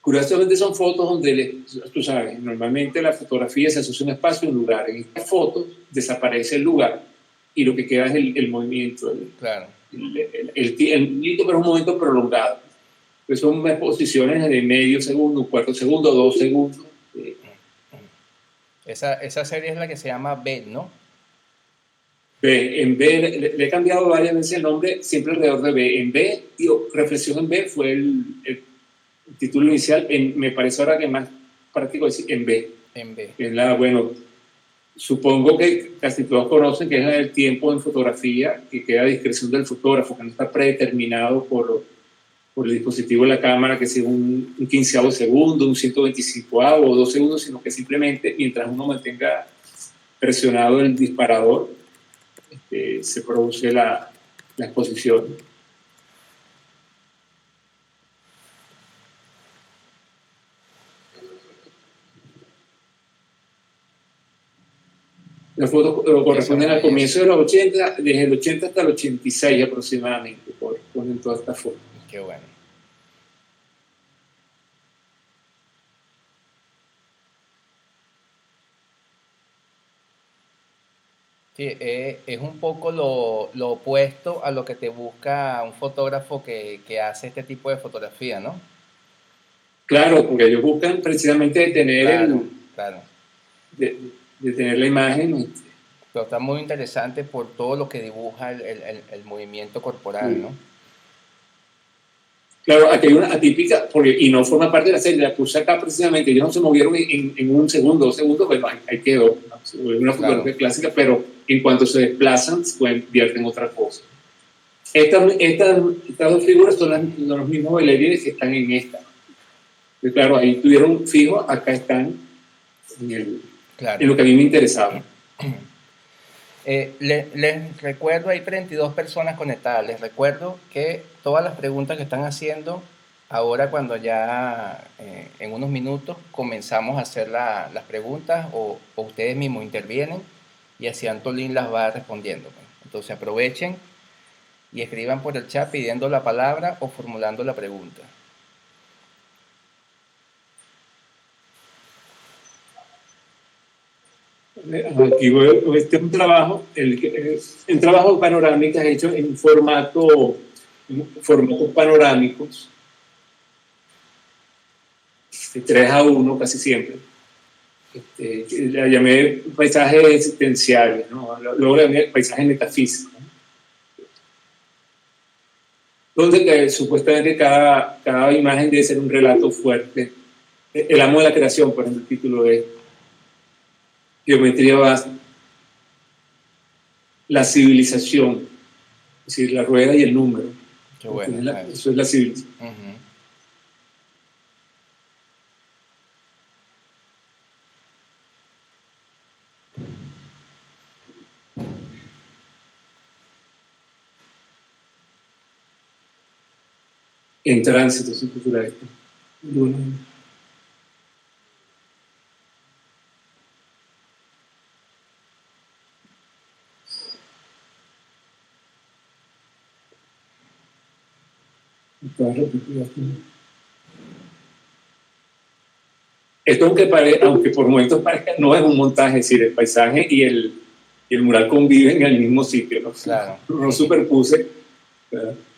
Curiosamente son fotos donde, tú sabes, normalmente la fotografía se asocia a un espacio y un lugar. En estas fotos desaparece el lugar y lo que queda es el movimiento. Claro. El movimiento, pero es un momento prolongado. Pues son exposiciones de medio segundo, un cuarto segundo, 2 segundos. Esa serie es la que se llama B, ¿no? B, en B, le he cambiado varias veces el nombre, siempre alrededor de B. En B, Reflexión en B fue el título inicial. Me parece ahora que más práctico decir en B. En B. Es bueno, supongo que casi todos conocen que es el tiempo en fotografía que queda a discreción del fotógrafo, que no está predeterminado por el dispositivo de la cámara, que sea un 15avo segundo, un 125avo o 2 segundos, sino que simplemente mientras uno mantenga presionado el disparador, se produce la exposición. Las fotos corresponden al comienzo de los 80, desde el 80 hasta el 86 aproximadamente, ponen todas estas fotos. Qué bueno. Sí, es un poco lo opuesto a lo que te busca un fotógrafo que hace este tipo de fotografía, ¿no? Claro, porque ellos buscan precisamente tener, claro. de tener la imagen. Pero está muy interesante por todo lo que dibuja el movimiento corporal, ¿no? Claro, aquí hay una atípica, y no forma parte de la serie, la puse acá precisamente, ellos no se movieron en un segundo, 2 segundos, bueno, ahí quedó, ¿no? Una fotografía clásica, pero en cuanto se desplazan, se convierten en otra cosa. Estas dos figuras son los mismos bailarines que están en esta. Y claro, ahí tuvieron fijo, acá están en lo que a mí me interesaba. Les recuerdo, hay 32 personas conectadas. Les recuerdo que todas las preguntas que están haciendo, ahora cuando ya en unos minutos comenzamos a hacer las preguntas o ustedes mismos intervienen y así Antolín las va respondiendo. Entonces aprovechen y escriban por el chat pidiendo la palabra o formulando la pregunta. Aquí este es un trabajo, el trabajo panorámico hecho en formatos panorámicos, de 3:1 casi siempre. La llamé paisajes existenciales, ¿no? Luego la llamé paisajes metafísicos, ¿no? Donde supuestamente cada imagen debe ser un relato fuerte. El amo de la creación, por ejemplo, el título es Geometría básica. La civilización, es decir, la rueda y el número. Qué bueno. Eso es la civilización. En tránsito, sin cultura esto. esto aunque por momentos parezca, no es un montaje, es decir, el paisaje y el mural conviven en el mismo sitio, ¿no? Claro. No superpuse.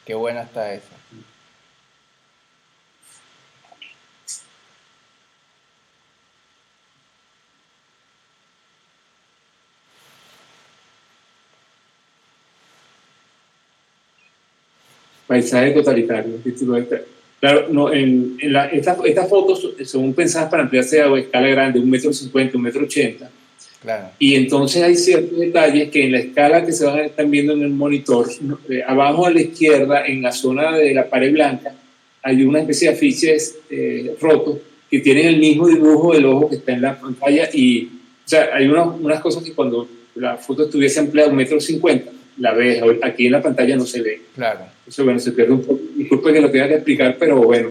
Qué buena está esa. Paisaje totalitario, el título de este. Claro, no, estas fotos son pensadas para ampliarse a escala grande, 1,50 m, 1,80 m. Claro. Y entonces hay ciertos detalles que en la escala que se van a estar viendo en el monitor, abajo a la izquierda, en la zona de la pared blanca, hay una especie de afiches rotos que tienen el mismo dibujo del ojo que está en la pantalla. Y, o sea, hay unas cosas que cuando la foto estuviese ampliada a 1,50 m, la ves, aquí en la pantalla no se ve. Claro. Entonces, bueno, se pierde un poco. Disculpe que lo tenga que explicar, pero bueno,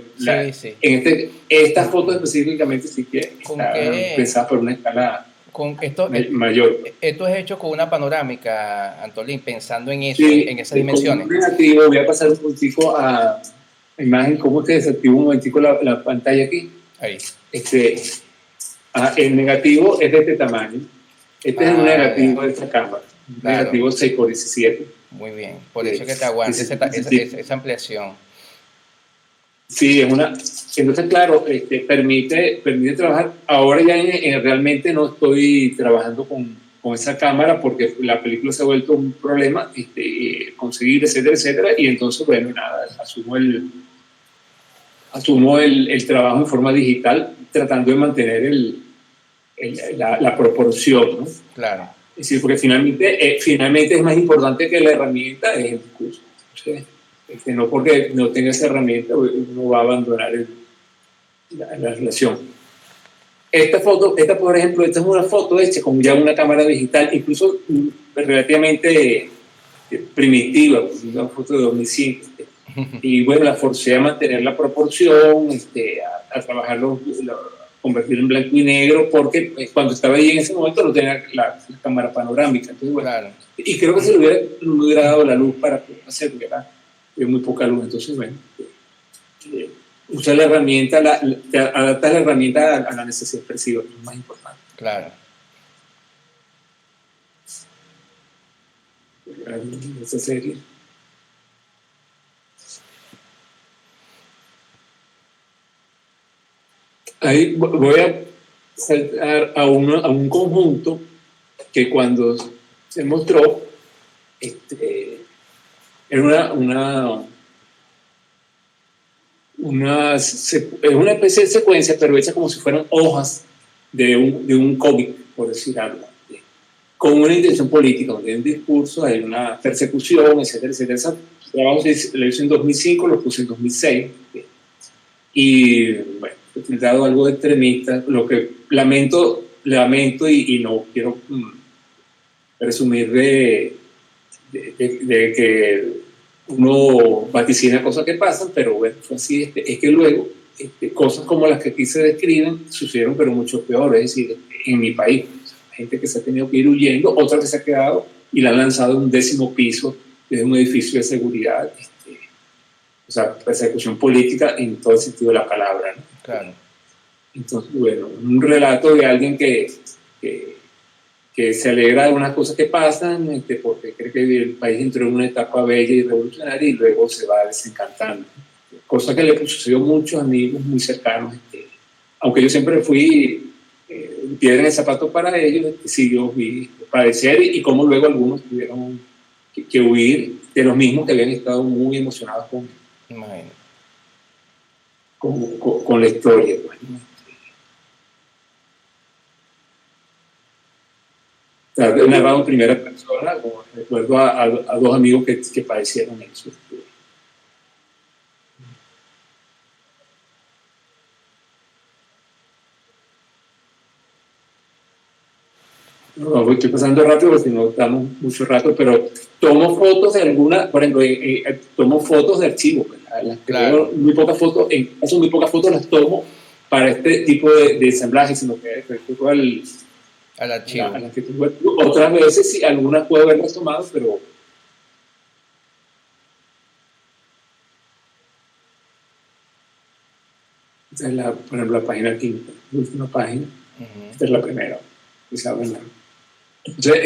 sí. En estas fotos específicamente sí que están pensadas por una escala con esto, mayor. Esto es hecho con una panorámica, Antolín, pensando en eso, Sí, en esas dimensiones. Con un negativo, voy a pasar un momentico a imagen, cómo te desactivo un momentico la pantalla aquí. Ahí. El negativo es de este tamaño. Este es un negativo de esta cámara. Un negativo 6x17. Muy bien, por eso que te aguanta esa ampliación. Sí, entonces claro, permite trabajar. Ahora ya realmente no estoy trabajando con esa cámara porque la película se ha vuelto un problema, conseguir, etcétera, etcétera, y entonces, bueno, nada, asumo el trabajo en forma digital, tratando de mantener la proporción, ¿no? Claro. Es decir, porque finalmente es más importante que la herramienta, es el discurso. No porque no tenga esa herramienta uno va a abandonar la relación. Esta foto, por ejemplo, esta es una foto hecha con ya una cámara digital, incluso relativamente primitiva, una foto de 2005. Y bueno, la forcé a mantener la proporción, a trabajarlo, convertirlo en blanco y negro, porque cuando estaba ahí en ese momento no tenía la cámara panorámica. Entonces, bueno, claro. Y creo que si no me hubiera dado la luz para hacer, porque era muy poca luz. Entonces, bueno, usar la herramienta, adaptar la herramienta a la necesidad expresiva, que es lo más importante. Claro. Esa serie. Ahí voy a saltar a un conjunto que cuando se mostró era es una especie de secuencia, pero hecha como si fueran hojas de un cómic, por decir algo, con una intención política, donde hay un discurso, hay una persecución, etcétera, etcétera. Ese trabajo lo hice en 2005, lo puse en 2006, y bueno, he dado algo de extremista, lo que lamento y no quiero presumir de que uno vaticina cosas que pasan, pero bueno, fue así. Es que luego cosas como las que aquí se describen sucedieron, pero mucho peor, es decir, en mi país, gente que se ha tenido que ir huyendo, otra que se ha quedado y la han lanzado en un 10º piso desde un edificio de seguridad, o sea, persecución política en todo el sentido de la palabra, ¿no? Claro. Entonces, bueno, un relato de alguien que se alegra de unas cosas que pasan, porque cree que el país entró en una etapa bella y revolucionaria y luego se va desencantando. Cosa que le sucedió a muchos amigos muy cercanos. Aunque yo siempre fui piedra en el zapato para ellos, sí yo vi padecer y cómo luego algunos tuvieron que huir de los mismos que habían estado muy emocionados con la historia. He narrado en primera persona, como recuerdo a 2 amigos que padecieron eso. No, estoy pasando rápido porque no estamos mucho rato, pero tomo fotos de alguna, por ejemplo, tomo fotos de archivos. Claro. Muy pocas fotos, en caso muy pocas fotos las tomo para este tipo de ensamblaje, sino que respecto al archivo. Otras veces sí, algunas puedo haberlas tomado, pero Esta es por ejemplo, la página quinta, la última página. Esta es la primera. Entonces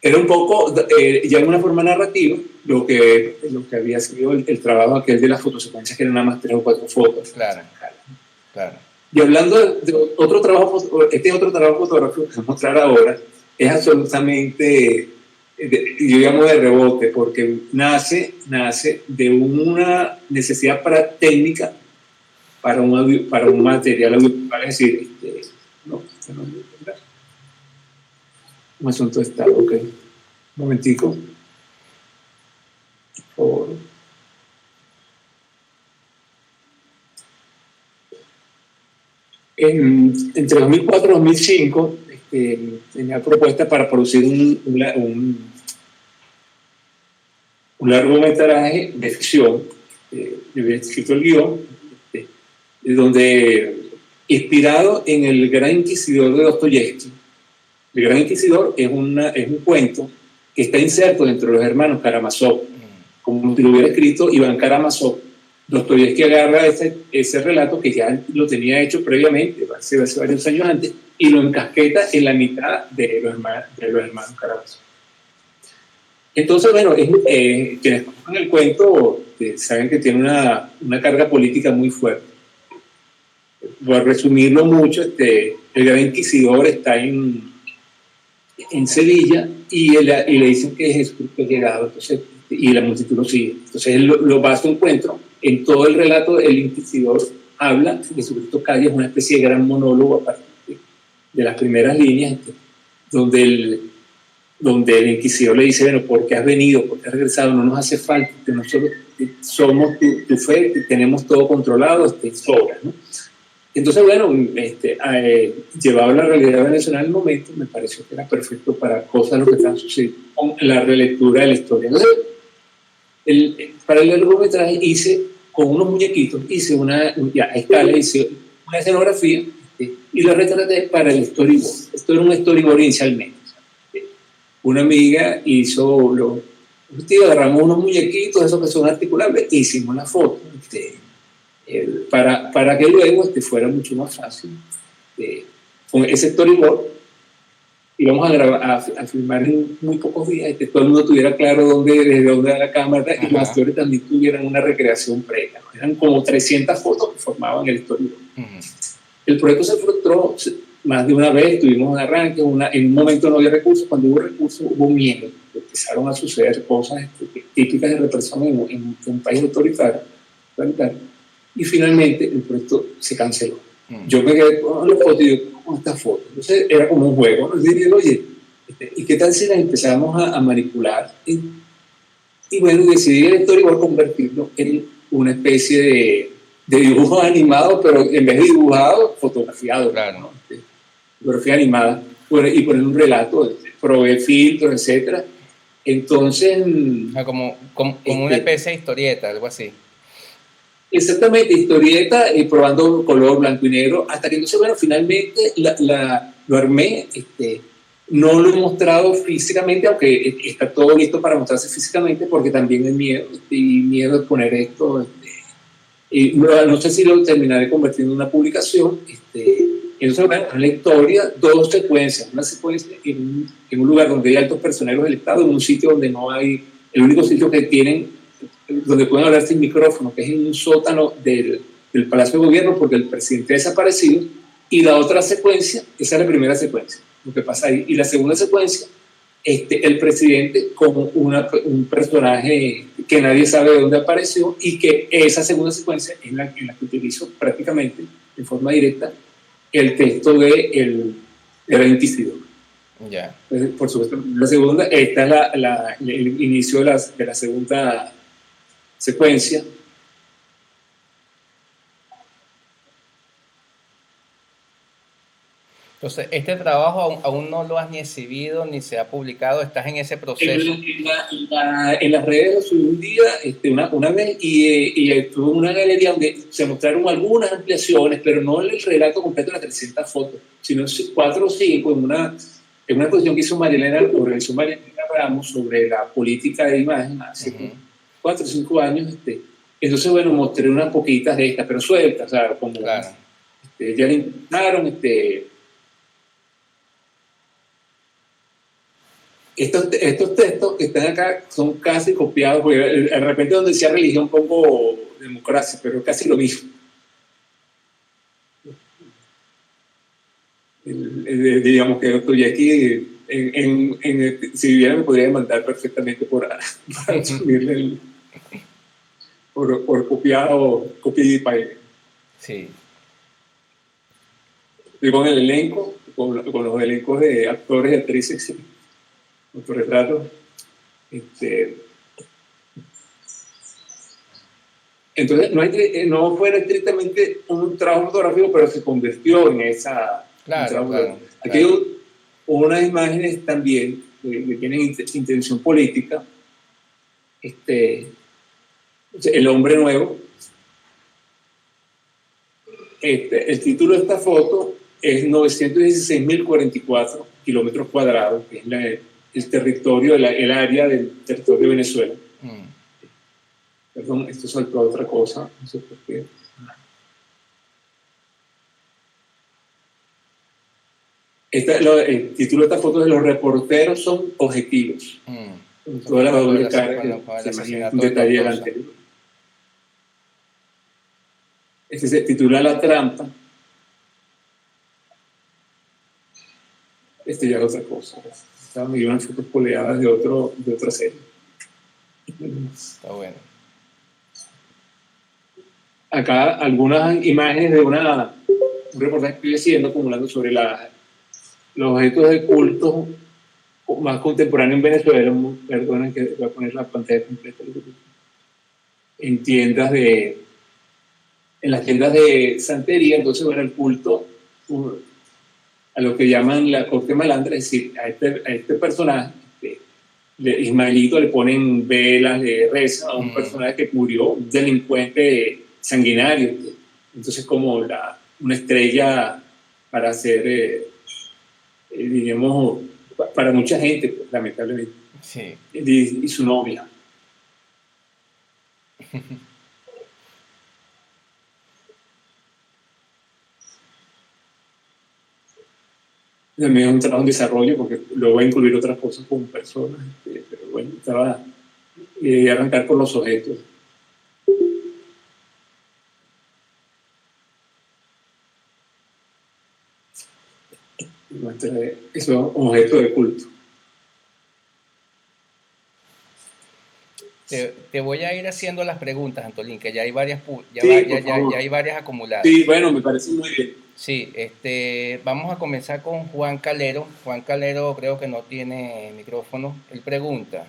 era un poco, ya en una forma narrativa, lo que había sido el trabajo aquel de las fotosecuencias, que eran nada más 3 o 4 fotos. Claro. Y hablando de otro trabajo, este otro trabajo fotográfico que voy a mostrar ahora, es absolutamente, yo llamo de rebote, porque nace de una necesidad técnica para un material audiovisual, es decir, un asunto de estado, ok. Un momentico. Por favor. Entre 2004 y 2005 tenía propuesta para producir un largometraje de ficción. Yo había escrito el guión, donde, inspirado en El Gran Inquisidor de Dostoyevsky. El Gran Inquisidor es un cuento que está inserto dentro de los hermanos Karamazov, como si lo hubiera escrito Iván Karamazov. Dostoyevsky agarra ese relato que ya lo tenía hecho previamente, hace varios años antes, y lo encasqueta en la mitad de los hermanos Karamazov. Entonces, bueno, quienes conocen el cuento saben que tiene una carga política muy fuerte. Por resumirlo mucho, el Gran Inquisidor está en Sevilla y le dicen que Jesucristo ha llegado, entonces, y la multitud lo sigue. Entonces él lo va a su encuentro. En todo el relato, el inquisidor habla de Jesucristo calle, es una especie de gran monólogo a partir de las primeras líneas, donde el inquisidor le dice, bueno, ¿por qué has venido? ¿Por qué has regresado? No nos hace falta, que nosotros somos tu fe, tenemos todo controlado, sobra, ¿no? Entonces, bueno, llevado a la realidad venezolana en el momento, me pareció que era perfecto para cosas lo que están sucediendo con la relectura de la historia. Entonces, para el largometraje hice, con unos muñequitos, hice a escala, hice una escenografía y la retraté para el storyboard. Esto era un storyboard inicialmente. Una amiga hizo, agarramos unos muñequitos, esos que son articulables, e hicimos la foto. Para que luego fuera mucho más fácil. Con ese storyboard íbamos a filmar en muy pocos días, todo el mundo tuviera claro desde dónde era la cámara. Ajá. Y los actores también tuvieran una recreación previa. Eran como 300 fotos que formaban el storyboard. El proyecto se frustró más de una vez, tuvimos un arranque, en un momento no había recursos, cuando hubo recursos hubo miedo, empezaron a suceder cosas típicas de represión en un país autoritario, y finalmente el proyecto se canceló. Yo me quedé con las fotos y digo, ¿cómo esta foto? Entonces era como un juego, ¿no? Y dije, oye, ¿y qué tal si las empezamos a manipular? Y bueno, decidí el storyboard convertirlo en una especie de dibujo animado, pero en vez de dibujado, fotografiado. Claro, ¿no? Fotografía animada, y poner un relato, probé filtros, etc. Entonces... como una especie de historieta, algo así. Exactamente, historieta, probando color blanco y negro, hasta que entonces, bueno, finalmente lo armé. No lo he mostrado físicamente, aunque está todo listo para mostrarse físicamente, porque también hay miedo de poner esto. Y no sé si lo terminaré convirtiendo en una publicación. Entonces, bueno, en la historia, 2 secuencias. Una secuencia en un lugar donde hay altos personeros del Estado, en un sitio donde no hay, el único sitio que tienen, donde pueden hablar sin micrófono, que es en un sótano del Palacio de Gobierno, porque el presidente ha desaparecido. Y la otra secuencia, esa es la primera secuencia, lo que pasa ahí. Y la segunda secuencia, el presidente como un personaje que nadie sabe de dónde apareció, y que esa segunda secuencia es la que utilizo prácticamente de forma directa el texto de El Inquisidor. Yeah. Por supuesto, la segunda, esta es el inicio de la segunda secuencia. Entonces, este trabajo aún no lo has ni exhibido ni se ha publicado, estás en ese proceso. En las redes lo subí un día, una vez, y estuve en una galería donde se mostraron algunas ampliaciones, pero no el relato completo de las 300 fotos, sino 4 o 5 en una exposición que hizo Marilena Ramos sobre la política de imagen hace 4 o 5 años. Entonces, bueno, mostré unas poquitas de estas, pero sueltas, o sea, como Claro. ya le intentaron, estos textos que están acá son casi copiados, porque de repente donde decía religión pongo democracia, pero es casi lo mismo. Digamos que estoy aquí, si viviera me podría demandar perfectamente para subirle por copiado, copia y pague. Sí. Estoy con el elenco, con los elencos de actores y actrices, autorretratos. Entonces, no fue estrictamente un trabajo fotográfico, pero se convirtió en esa. Claro, claro. Aquí hay unas imágenes también que tienen intención política. El hombre nuevo. El título de esta foto es 916.044 kilómetros cuadrados, que es el territorio, el área del territorio de Venezuela. Perdón, esto saltó a otra cosa, no sé por qué. El título de esta foto es Los reporteros son objetivos. Toda la doble cara, que se imagina un detalle del anterior. Este se titula La trampa. Este ya es otra cosa. Estaban viendo fotos poleadas de otra serie. Está bueno. Acá algunas imágenes de un reportaje que estoy haciendo, acumulando sobre los objetos de culto más contemporáneos en Venezuela. Perdonen que voy a poner la pantalla completa. En las tiendas de santería, entonces era el culto a lo que llaman la corte malandra, es decir, a este personaje, Ismaelito, le ponen velas, le rezan a un personaje que murió, un delincuente sanguinario, entonces como una estrella para hacer, digamos, para mucha gente, pues, lamentablemente. Sí. Y su novia. También es un trabajo en desarrollo porque luego voy a incluir otras cosas como personas, pero bueno, estaba arrancar con los objetos. Eso es un objeto de culto. Te voy a ir haciendo las preguntas, Antolín, que ya hay varias, ya hay varias acumuladas. Sí, bueno, me parece muy bien. Sí, vamos a comenzar con Juan Calero. Juan Calero creo que no tiene micrófono. Él pregunta,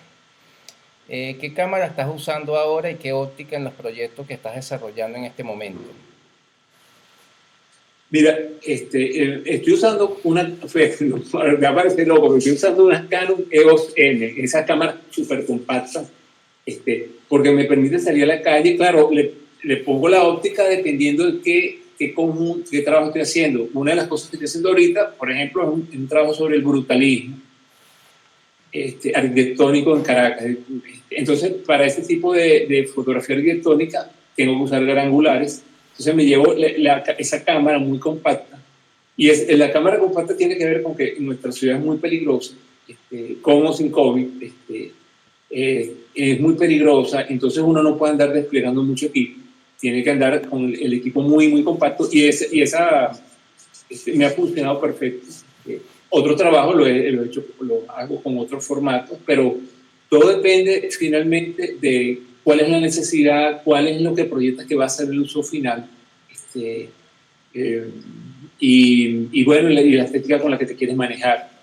¿qué cámara estás usando ahora y qué óptica en los proyectos que estás desarrollando en este momento? Mira, estoy usando me aparece loco, pero estoy usando una Canon EOS M, esa cámara súper compacta, porque me permite salir a la calle. Claro, le pongo la óptica dependiendo de qué trabajo estoy haciendo. Una de las cosas que estoy haciendo ahorita, por ejemplo, es un trabajo sobre el brutalismo arquitectónico en Caracas. Entonces, para este tipo de fotografía arquitectónica, tengo que usar gran angulares. Entonces me llevo esa cámara muy compacta. Y la cámara compacta tiene que ver con que nuestra ciudad es muy peligrosa, con o sin COVID, es muy peligrosa, entonces uno no puede andar desplegando mucho equipo, tiene que andar con el equipo muy, muy compacto, y esa me ha funcionado perfecto. Otro trabajo lo hago con otros formatos, pero todo depende finalmente de cuál es la necesidad, cuál es lo que proyectas que va a ser el uso final, y bueno, y la estética con la que te quieres manejar.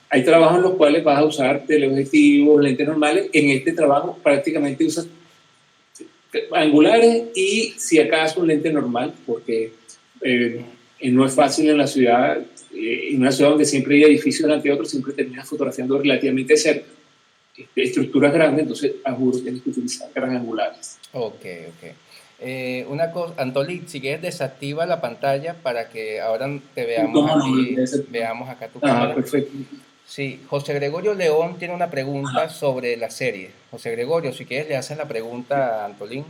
Hay trabajos en los cuales vas a usar teleobjetivos, lentes normales. En este trabajo prácticamente usas angulares y si acaso un lente normal, porque no es fácil en la ciudad, en una ciudad donde siempre hay edificios delante de otros, siempre terminas fotografiando relativamente cerca, estructuras grandes, entonces a juro tienes que utilizar gran angulares. Ok. Una cosa, Antolín, si quieres desactiva la pantalla para que ahora te veamos aquí, veamos acá tu cámara. Perfecto. Sí, José Gregorio León tiene una pregunta sobre la serie. José Gregorio, si quieres le haces la pregunta a Antolín.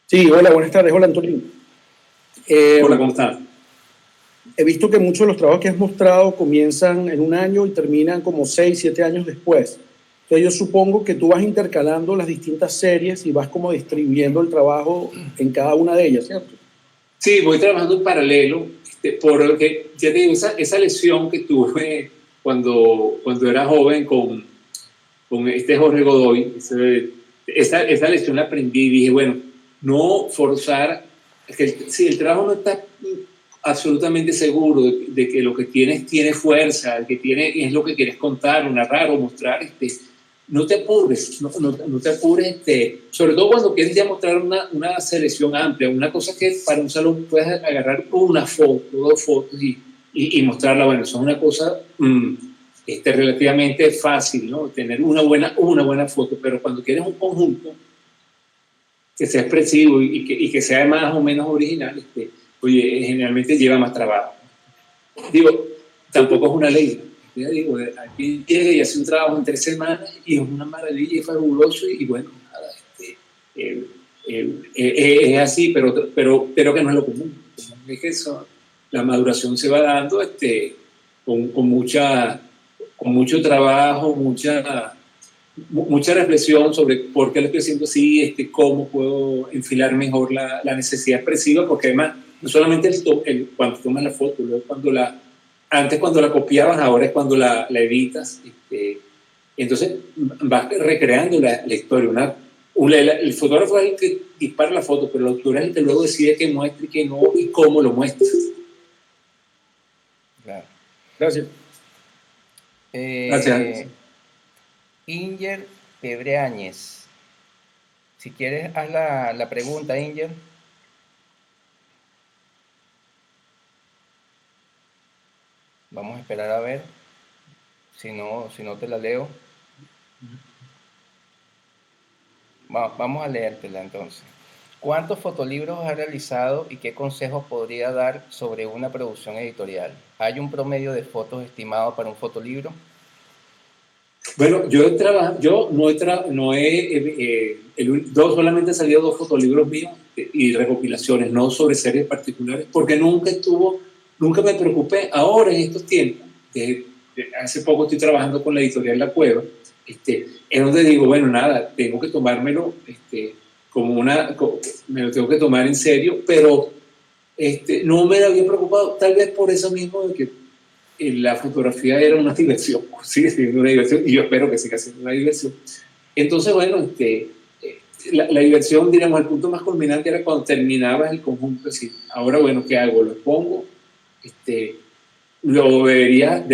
Sí, hola, buenas tardes. Hola, Antonio. Hola, ¿cómo estás? He visto que muchos de los trabajos que has mostrado comienzan en un año y terminan como 6, 7 años después. Entonces yo supongo que tú vas intercalando las distintas series y vas como distribuyendo el trabajo en cada una de ellas, ¿cierto? Sí, voy trabajando en paralelo, porque ya te digo, esa lesión que tuve cuando era joven con este Jorge Godoy, esa lesión la aprendí y dije, bueno, no forzar, si el trabajo no está absolutamente seguro de que lo que tienes tiene fuerza, que es lo que quieres contar, o narrar o mostrar, no te apures, no te apures, sobre todo cuando quieres ya mostrar una selección amplia, una cosa que para un salón puedes agarrar una foto, dos fotos y mostrarla. Bueno, eso es una cosa relativamente fácil, ¿no? Tener una buena foto, pero cuando quieres un conjunto que sea expresivo y que sea más o menos original, oye, generalmente lleva más trabajo. Digo, tampoco es una ley. Ya digo, aquí llega y hace un trabajo en 3 semanas y es una maravilla y fabuloso y bueno, nada, es así, pero que no es lo común. Es que eso, la maduración se va dando con mucho trabajo, mucha reflexión sobre por qué lo estoy haciendo así, cómo puedo enfilar mejor la necesidad expresiva, porque además, no solamente cuando tomas la foto, luego antes cuando la copiabas, ahora es cuando la editas, entonces vas recreando la historia. El fotógrafo es el que dispara la foto, pero el autor es el que luego decide qué muestra y qué no, y cómo lo muestra. Claro. Gracias. Gracias. Inger Pedreañez. Si quieres, haz la pregunta, Inger. Vamos a esperar a ver. Si no te la leo. Vamos a leértela entonces. ¿Cuántos fotolibros has realizado y qué consejos podría dar sobre una producción editorial? ¿Hay un promedio de fotos estimado para un fotolibro? Bueno, yo solamente han salido 2 fotolibros míos y recopilaciones, no sobre series particulares, porque nunca me preocupé. Ahora, en estos tiempos, hace poco estoy trabajando con la editorial La Cueva, es donde digo, bueno, nada, tengo que tomármelo me lo tengo que tomar en serio, pero no me había preocupado, tal vez por eso mismo de que la fotografía era una diversión, sigue siendo una diversión, y yo espero que siga siendo una diversión. Entonces, bueno, la diversión, diríamos, el punto más culminante era cuando terminabas el conjunto, es decir, ahora, bueno, ¿qué hago? Lo pongo, lo deberías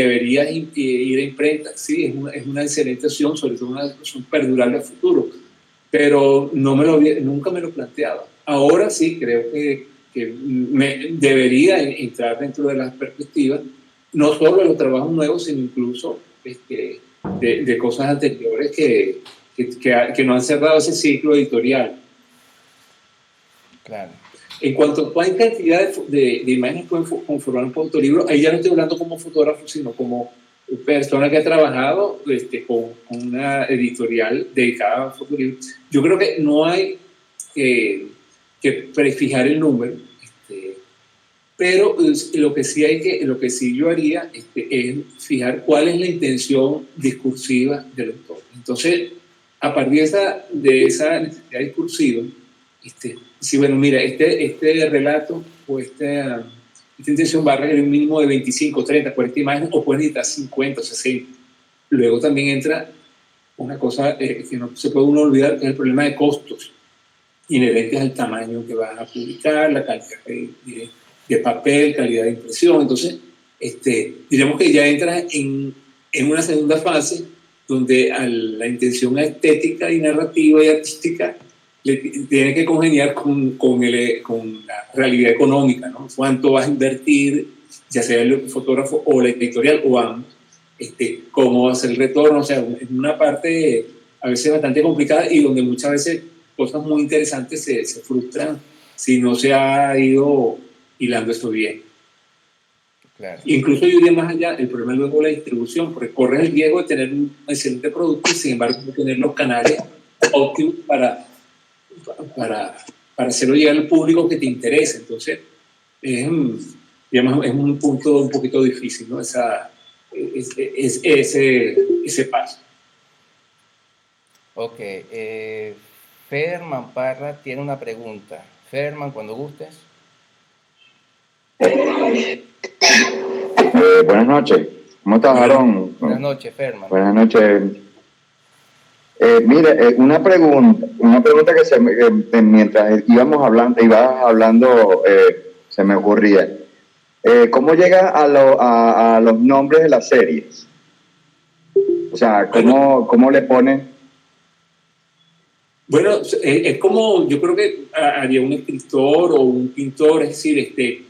ir a imprenta, sí, es una excelente opción, sobre todo una opción perdurable a futuro, pero nunca me lo planteaba. Ahora sí, creo que debería entrar dentro de las perspectivas, no solo de los trabajos nuevos, sino incluso de cosas anteriores que no han cerrado ese ciclo editorial. Claro. En cuanto a cuál cantidad de imágenes pueden conformar un fotolibro, ahí ya no estoy hablando como fotógrafo, sino como persona que ha trabajado con una editorial dedicada a fotolibros. Yo creo que no hay que prefijar el número, pero lo que sí yo haría es fijar cuál es la intención discursiva del autor. Entonces, a partir de esa necesidad discursiva, sí, bueno, mira, este relato o esta intención va a requerir un mínimo de 25, 30, 40 imágenes, o puede necesitar 50 o 60. Luego también entra una cosa que no se puede uno olvidar, que es el problema de costos inherentes al tamaño que vas a publicar, la calidad de papel, calidad de impresión. Entonces, diríamos que ya entras en una segunda fase donde a la intención estética y narrativa y artística tiene que congeniar con la realidad económica, ¿no? ¿Cuánto vas a invertir, ya sea el fotógrafo o la editorial o ambos? ¿Cómo va a ser el retorno? O sea, es una parte a veces bastante complicada y donde muchas veces cosas muy interesantes se frustran si no se ha ido hilando esto bien. Claro. Incluso yo iría más allá, el problema es luego la distribución, porque corres el riesgo de tener un excelente producto y sin embargo no tener los canales óptimos para hacerlo llegar al público que te interesa. Entonces, digamos, es un punto un poquito difícil, ¿no? Ese paso. Ok, Ferman Parra tiene una pregunta. Ferman, cuando gustes. Buenas noches. ¿Cómo estás, Aarón? Buenas noches, Ferman. Buenas noches. Mire, una pregunta que mientras ibas hablando, se me ocurría. ¿Cómo llega a los nombres de las series? O sea, ¿cómo le ponen? Bueno, es como, yo creo que haría un escritor o un pintor, es decir,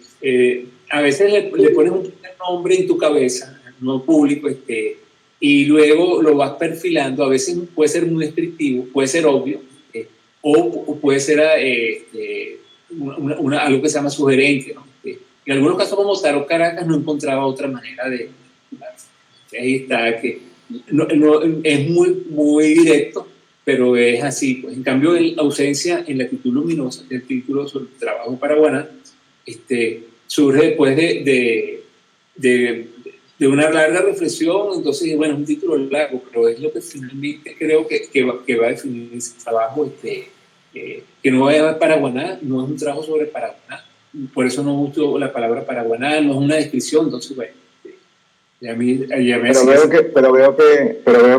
a veces le pones un nombre en tu cabeza, no público, y luego lo vas perfilando. A veces puede ser muy descriptivo, puede ser obvio, o puede ser algo que se llama sugerente, ¿no? En algunos casos, como Tarot Caracas, no encontraba otra manera de... Ahí está, que es muy directo, pero es así. Pues. En cambio, Ausencia en la Actitud Luminosa, el título sobre el trabajo para Guaná, surge después de una larga reflexión. Entonces, bueno, es un título largo, pero es lo que finalmente creo que va a definir ese trabajo, que no va a Paraguaná, no es un trabajo sobre Paraguaná, por eso no uso la palabra Paraguaná, no es una descripción. Entonces, bueno, pero veo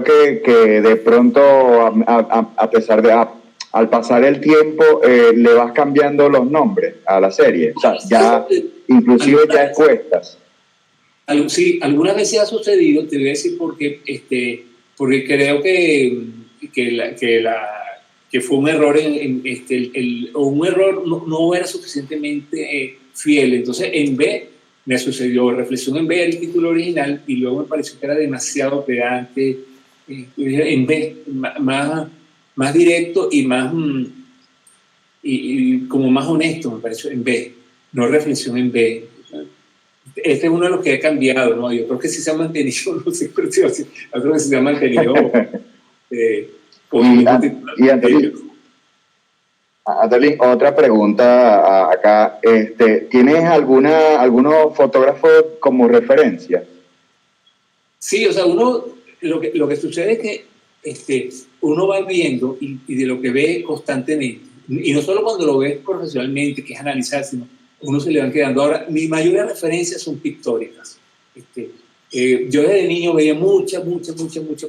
que de pronto, a pesar de al pasar el tiempo, le vas cambiando los nombres a la serie. O sea, ya inclusive ya expuestas. Sí, algunas veces ha sucedido. Te voy a decir porque creo que fue un error o un error no era suficientemente fiel. Entonces, en B me sucedió Reflexión en B, el título original, y luego me pareció que era demasiado pedante. En B, más directo y más y como más honesto, me pareció, en B, no Reflexión en B. Este es uno de los que ha cambiado, ¿no? Yo creo que sí se ha mantenido, no sé, pero yo creo que sí se ha mantenido. Y Antolín, otra pregunta acá. ¿Tienes algunos fotógrafos como referencia? Sí, o sea, lo que sucede es que uno va viendo y de lo que ve constantemente, y no solo cuando lo ves profesionalmente, que es analizar, sino uno se le van quedando. Ahora, mi mayor referencia son pictóricas. Yo desde niño veía mucha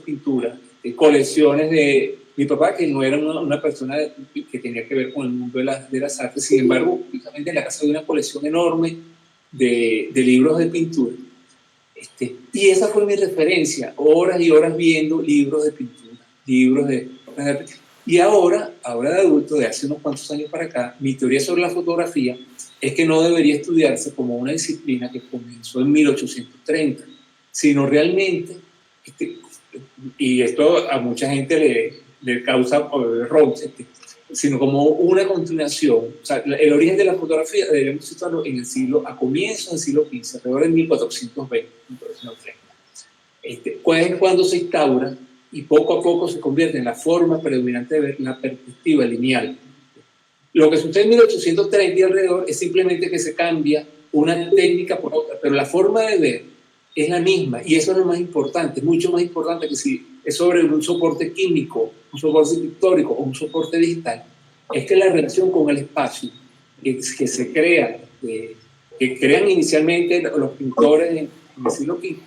pintura, colecciones de mi papá, que no era una persona que tenía que ver con el mundo de las artes. Sin embargo, justamente en la casa había una colección enorme de libros de pintura. Y esa fue mi referencia, horas y horas viendo libros de pintura, y ahora de adulto, de hace unos cuantos años para acá, mi teoría sobre la fotografía es que no debería estudiarse como una disciplina que comenzó en 1830, sino realmente, y esto a mucha gente le causa error, sino como una continuación. O sea, el origen de la fotografía deberíamos situarlo a comienzos del siglo XV, alrededor de 1420, 1430. Es cuando se instaura y poco a poco se convierte en la forma predominante de ver la perspectiva lineal. Lo que sucede en 1830 y alrededor es simplemente que se cambia una técnica por otra, pero la forma de ver es la misma, y eso es lo más importante, mucho más importante que si es sobre un soporte químico, un soporte pictórico o un soporte digital. Es que la relación con el espacio que se crea, que crean inicialmente los pintores en el siglo XV,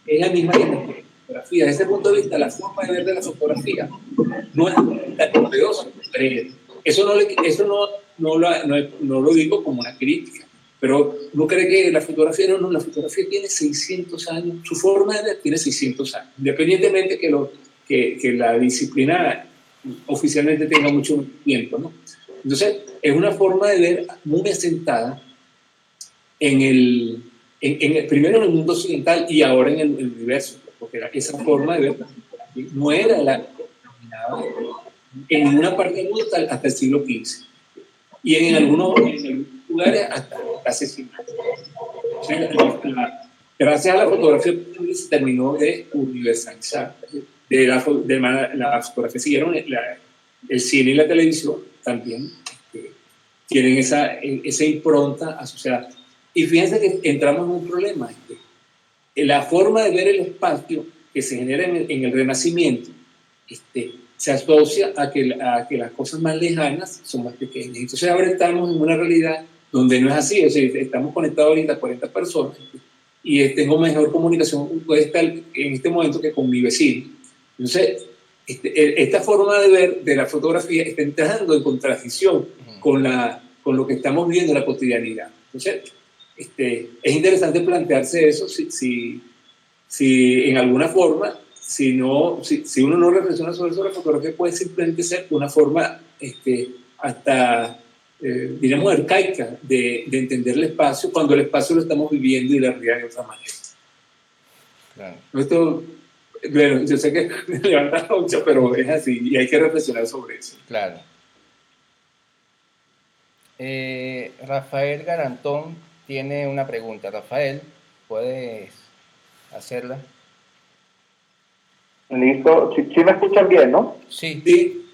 es la misma que en la fotografía. Desde ese punto de vista, la forma de ver de la fotografía no es tan novedosa. Eso no lo digo como una crítica, pero no cree que la fotografía, la fotografía tiene 600 años, su forma de ver tiene 600 años, independientemente que la disciplina oficialmente tenga mucho tiempo, ¿no? Entonces, es una forma de ver muy asentada primero en el mundo occidental y ahora en el universo, porque esa forma de ver no era la dominada en ninguna parte del mundo hasta el siglo XV, y en algunos lugares hasta hace 100 años. Gracias a la fotografía se terminó de universalizar. De la fotografía siguieron el cine y la televisión también, tienen esa impronta asociada. Y fíjense que entramos en un problema. La forma de ver el espacio que se genera en el Renacimiento se asocia a que las cosas más lejanas son más pequeñas. Entonces ahora estamos en una realidad donde no es así. O sea, estamos conectados ahorita a 40 personas y tengo mejor comunicación puede estar en este momento que con mi vecino. Entonces, esta forma de ver de la fotografía está entrando en contradicción con lo que estamos viviendo en la cotidianidad. Entonces, es interesante plantearse eso si en alguna forma, si uno no reflexiona sobre eso, la fotografía puede simplemente ser una forma hasta, diríamos, arcaica de entender el espacio cuando el espacio lo estamos viviendo y la realidad de otra manera. Claro. Esto, bueno, yo sé que me levanta mucho, pero es así y hay que reflexionar sobre eso. Claro. Rafael Garantón tiene una pregunta. Rafael, ¿puedes hacerla? Listo. ¿Sí me escuchan bien, no? Sí. Sí.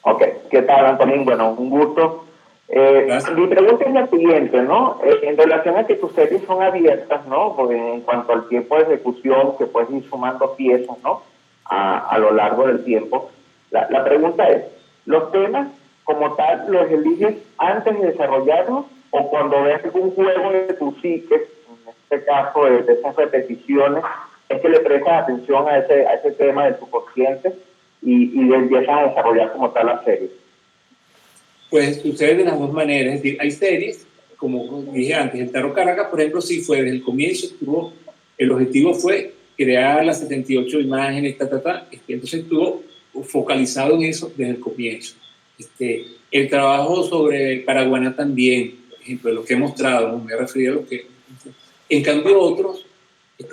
Ok. ¿Qué tal, Antonín? Bueno, un gusto. Mi pregunta es la siguiente, ¿no? En relación a que tus series son abiertas, ¿no? Porque en cuanto al tiempo de ejecución, que puedes ir sumando piezas, ¿no? A lo largo del tiempo. La pregunta es, ¿los temas como tal los eliges antes de desarrollarlos o cuando ves un juego de tu psique, en este caso de esas repeticiones, es que le prestas atención a ese tema del subconsciente y le empiezas a desarrollar como tal la serie? Pues sucede de las dos maneras. Es decir, hay series, como dije antes, el Tarot Caracas, por ejemplo, sí fue desde el comienzo, el objetivo fue crear las 78 imágenes, entonces estuvo focalizado en eso desde el comienzo. El trabajo sobre Paraguaná también, por ejemplo, lo que he mostrado, no me he referido a lo que... En cambio otros,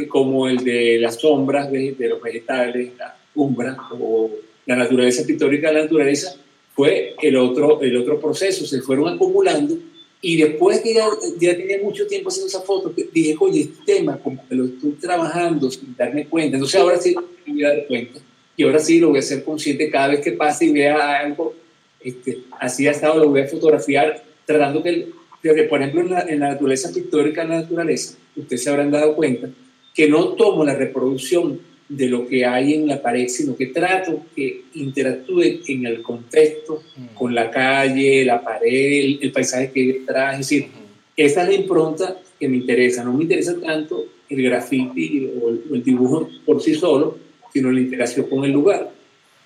como el de las sombras de los vegetales, la umbra o la naturaleza pictórica de la naturaleza, fue el otro proceso, se fueron acumulando y después que ya tenía mucho tiempo haciendo esa foto, dije, oye, este tema como que lo estoy trabajando sin darme cuenta, entonces ahora sí me voy a dar cuenta y ahora sí lo voy a hacer consciente cada vez que pase y vea algo, así ha estado, lo voy a fotografiar, tratando que por ejemplo en la naturaleza pictórica de la naturaleza, ustedes se habrán dado cuenta que no tomo la reproducción de lo que hay en la pared, sino que trato que interactúe en el contexto, con la calle, la pared, el paisaje que hay detrás. Es decir, esa es la impronta que me interesa. No me interesa tanto el graffiti o el dibujo por sí solo, sino la interacción con el lugar.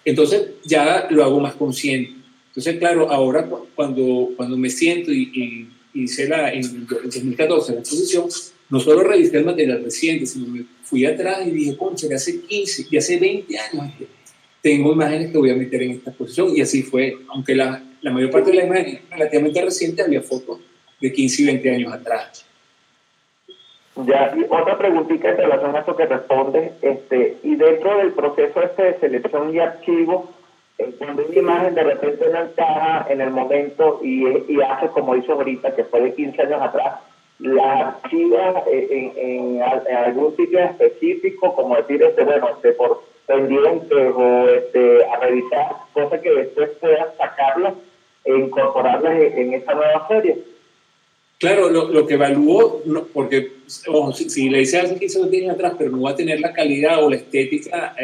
Entonces ya lo hago más consciente. Entonces, claro, ahora cuando me siento y hice en 2014 la exposición, no solo revisé el material reciente, sino me fui atrás y dije, concha, de hace 15 y hace 20 años tengo imágenes que voy a meter en esta exposición. Y así fue, aunque la mayor parte de las imágenes relativamente recientes, había fotos de 15 y 20 años atrás. Ya, y otra preguntita en relación a esto que respondes, y dentro del proceso de selección y archivo, cuando una imagen de repente no encaja en el momento y hace como hizo ahorita, que fue de 15 años atrás, la archiva en algún sitio específico, como decir, por pendientes o a revisar cosas que después puedas sacarlas e incorporarlas en esta nueva serie. Claro, lo que evalúo, porque ojo, si le hice hace 15 años atrás, pero no va a tener la calidad o la estética,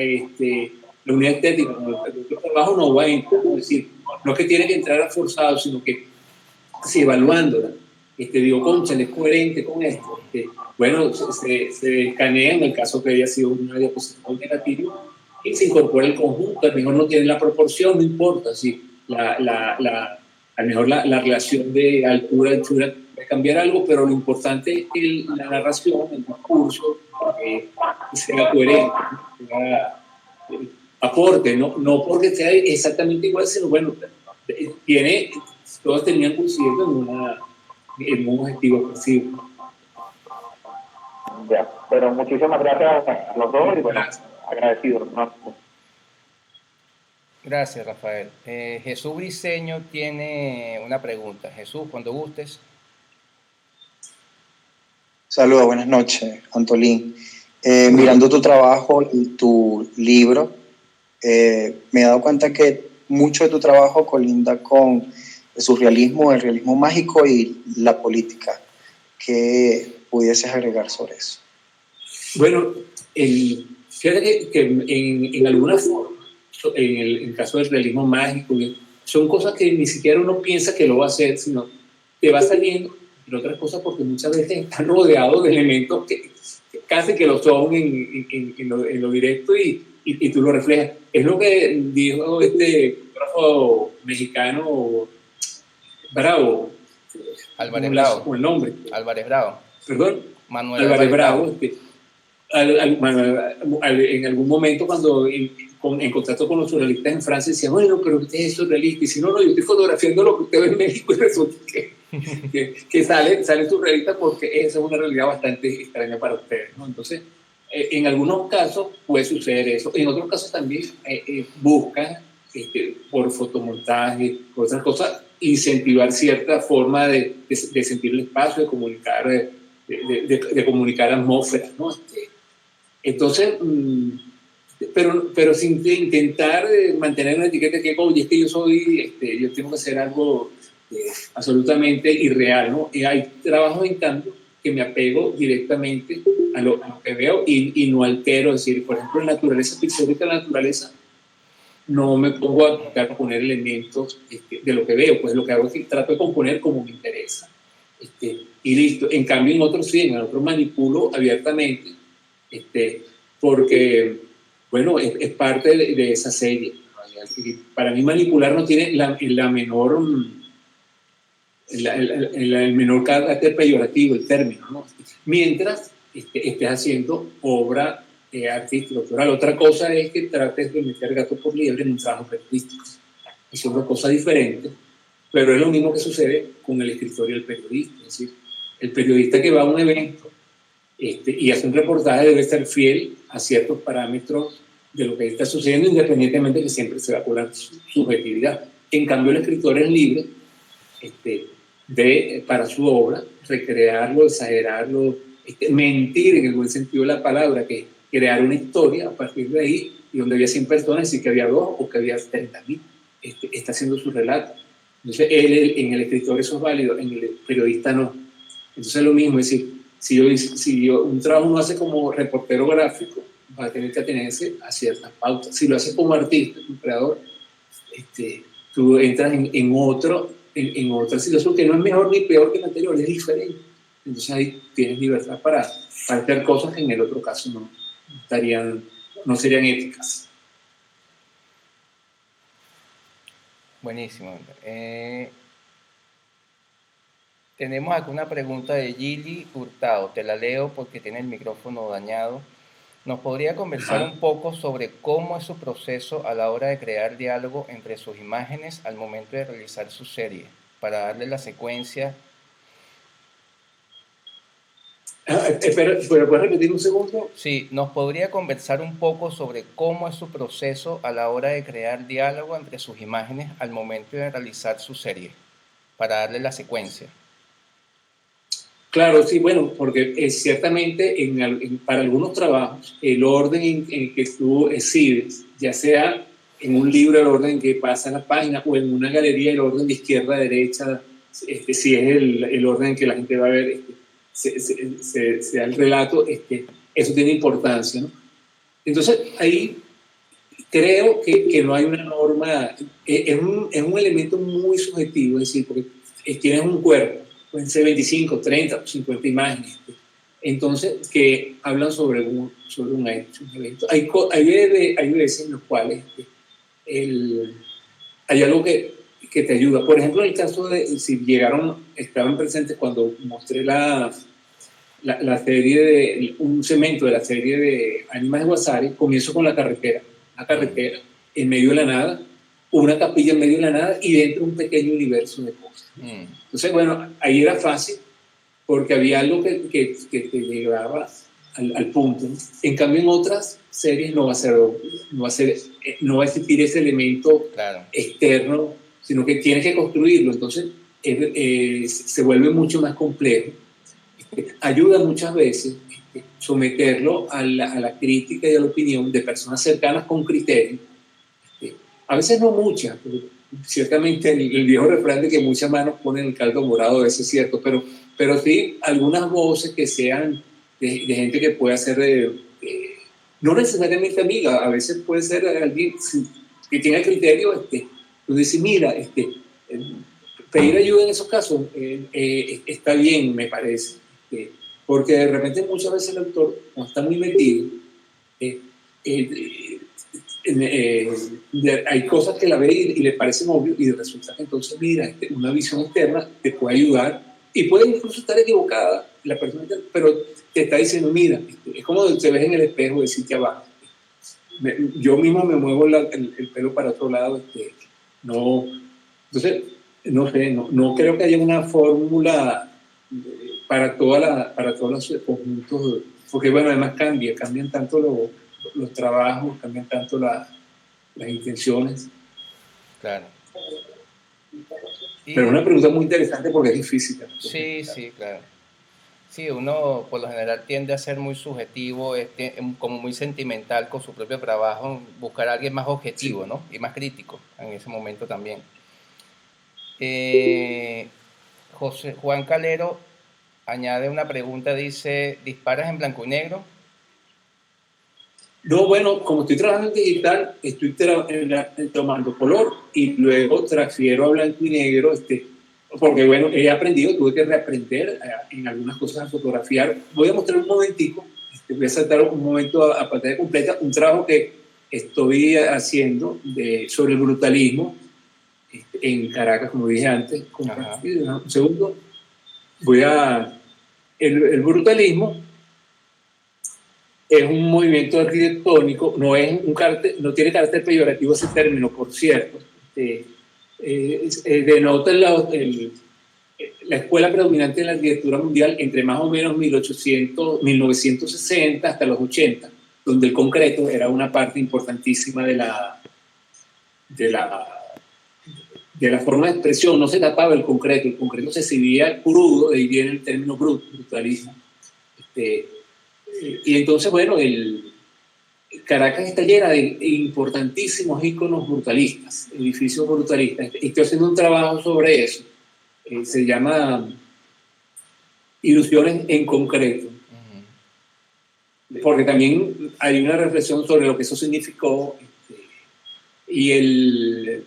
la unidad estética, el trabajo no va a entrar, es decir, no es que tiene que entrar forzado, sino que si evaluándola, digo, concha, es coherente con esto. Bueno, se escanea en el caso que haya sido una diapositiva negativa y se incorpora el conjunto. A lo mejor no tiene la proporción, no importa. Si a lo mejor la relación de altura-anchura puede cambiar algo, pero lo importante es que la narración, el discurso, sea coherente, aporte, no porque sea exactamente igual, sino bueno, todos tenían coincidiendo en un objetivo específico. Ya, pero muchísimas gracias a los dos y bueno, agradecido, ¿no? Gracias, Rafael. Jesús Briceño tiene una pregunta. Jesús, cuando gustes. Saludos, buenas noches, Antolín. Mirando tu trabajo y tu libro, me he dado cuenta que mucho de tu trabajo colinda con surrealismo, el realismo mágico y la política. ¿Qué pudieses agregar sobre eso? Bueno, fíjate que en alguna forma, en el caso del realismo mágico, son cosas que ni siquiera uno piensa que lo va a hacer, sino te va saliendo, y otras cosas porque muchas veces están rodeados de elementos que casi que lo son en lo directo y tú lo reflejas. Es lo que dijo este fotógrafo mexicano Bravo. Álvarez Bravo. Con el nombre. Álvarez Bravo. Perdón. Manuel Álvarez Bravo. En algún momento cuando en contacto con los surrealistas en Francia decían, bueno, pero usted es surrealista, y si no, yo estoy fotografiando lo que usted ve en México y resulta que sale surrealista porque esa es una realidad bastante extraña para ustedes, ¿no? Entonces, en algunos casos puede suceder eso, en otros casos también buscan por fotomontaje, por otras cosas, incentivar cierta forma de sentir el espacio, de comunicar, de comunicar atmósferas, ¿no? Entonces, pero sin intentar mantener una etiqueta que, oye, es que yo tengo que hacer algo absolutamente irreal, ¿no? Y hay trabajos, en cambio, que me apego directamente a lo que veo y no altero. Es decir, por ejemplo, en naturaleza pictórica, la naturaleza, no me pongo a poner elementos de lo que veo, pues lo que hago es que trato de componer como me interesa. Y listo. En cambio, en otros sí, en otros manipulo abiertamente, porque, bueno, es parte de esa serie. Y para mí manipular no tiene el menor carácter peyorativo, el término, ¿no? Mientras estés haciendo obra artística. La otra cosa es que trates de meter gato por liebre en un trabajo periodístico. Es una cosa diferente, pero es lo mismo que sucede con el escritor y el periodista. Es decir, el periodista que va a un evento y hace un reportaje debe estar fiel a ciertos parámetros de lo que está sucediendo, independientemente de que siempre se va a cobrar su subjetividad. En cambio, el escritor es libre para su obra, recrearlo, exagerarlo, mentir en el buen sentido de la palabra, que crear una historia a partir de ahí, y donde había 100 personas, decir que había 2 o que había 30.000, está haciendo su relato. Entonces, en el escritor eso es válido, en el periodista no. Entonces, es lo mismo, es decir, si un trabajo uno hace como reportero gráfico, va a tener que atenerse a ciertas pautas. Si lo haces como artista, como creador, tú entras en otra situación que no es mejor ni peor que la anterior, es diferente. Entonces ahí tienes libertad para hacer cosas que en el otro caso no serían éticas. Buenísimo. Tenemos alguna pregunta de Gili Hurtado. Te la leo porque tiene el micrófono dañado. ¿Nos podría conversar un poco sobre cómo es su proceso a la hora de crear diálogo entre sus imágenes al momento de realizar su serie, para darle la secuencia? Espera, ¿puedes repetir un segundo? Sí, ¿nos podría conversar un poco sobre cómo es su proceso a la hora de crear diálogo entre sus imágenes al momento de realizar su serie, para darle la secuencia? Claro, sí, bueno, porque ciertamente para algunos trabajos el orden en que tú exhibes, ya sea en un libro el orden en que pasa la página o en una galería el orden de izquierda a derecha, si es el orden en que la gente va a ver sea el relato, eso tiene importancia, ¿no? Entonces ahí creo que no hay una norma, es un elemento muy subjetivo, es decir, porque tienes un cuerpo, pueden ser 25, 30, 50 imágenes, entonces, que hablan sobre un hecho, un evento. Hay veces en los cuales hay algo que te ayuda. Por ejemplo, en el caso de si estaban presentes cuando mostré la serie un segmento de la serie de Ánimas de Guasari, comienzo con la carretera, una carretera en medio de la nada, una capilla en medio de la nada y dentro un pequeño universo de cosas. Entonces, bueno, ahí era fácil porque había algo que te llegaba al punto, ¿no? En cambio, en otras series no va a existir ese elemento externo, sino que tienes que construirlo. Entonces, se vuelve mucho más complejo. Ayuda muchas veces someterlo a la crítica y a la opinión de personas cercanas con criterio. A veces no muchas, ciertamente el viejo refrán de que muchas manos ponen el caldo morado, eso es cierto, pero sí algunas voces que sean de gente que pueda ser, no necesariamente amiga, a veces puede ser alguien que tenga criterio, tú dices, mira, pedir ayuda en esos casos está bien, me parece, porque de repente muchas veces el autor, cuando está muy metido, hay cosas que la ve y le parecen obvias y resulta que entonces, mira, una visión externa te puede ayudar y puede incluso estar equivocada la persona, pero te está diciendo, mira, es como te ves en el espejo y decirte abajo. Yo mismo me muevo el pelo para otro lado, no, entonces, no sé, no creo que haya una fórmula para todos los conjuntos, porque bueno, además cambian tanto los trabajos, cambian tanto las intenciones. Claro. Pero es una pregunta muy interesante porque es difícil. Sí, claro. Sí, uno por lo general tiende a ser muy subjetivo, como muy sentimental con su propio trabajo, buscar a alguien más objetivo, sí, ¿no? Y más crítico en ese momento también. Juan Calero añade una pregunta, dice, ¿disparas en blanco y negro? No, bueno, como estoy trabajando en digital, estoy tomando color y luego transfiero a blanco y negro, porque bueno, he aprendido, tuve que reaprender en algunas cosas a fotografiar. Voy a mostrar un momentico, voy a saltar un momento a pantalla completa, un trabajo que estoy haciendo sobre el brutalismo en Caracas, como dije antes. Un segundo. El brutalismo es un movimiento arquitectónico, no tiene carácter peyorativo ese término, por cierto. Denota la escuela predominante en la arquitectura mundial entre más o menos 1960 hasta los 80, donde el concreto era una parte importantísima de la forma de expresión. No se tapaba el concreto se exhibía crudo, de ahí viene el término brutalismo. Y entonces, bueno, Caracas está llena de importantísimos íconos brutalistas, edificios brutalistas. Estoy haciendo un trabajo sobre eso. Se llama Ilusiones en concreto. Porque también hay una reflexión sobre lo que eso significó. Y el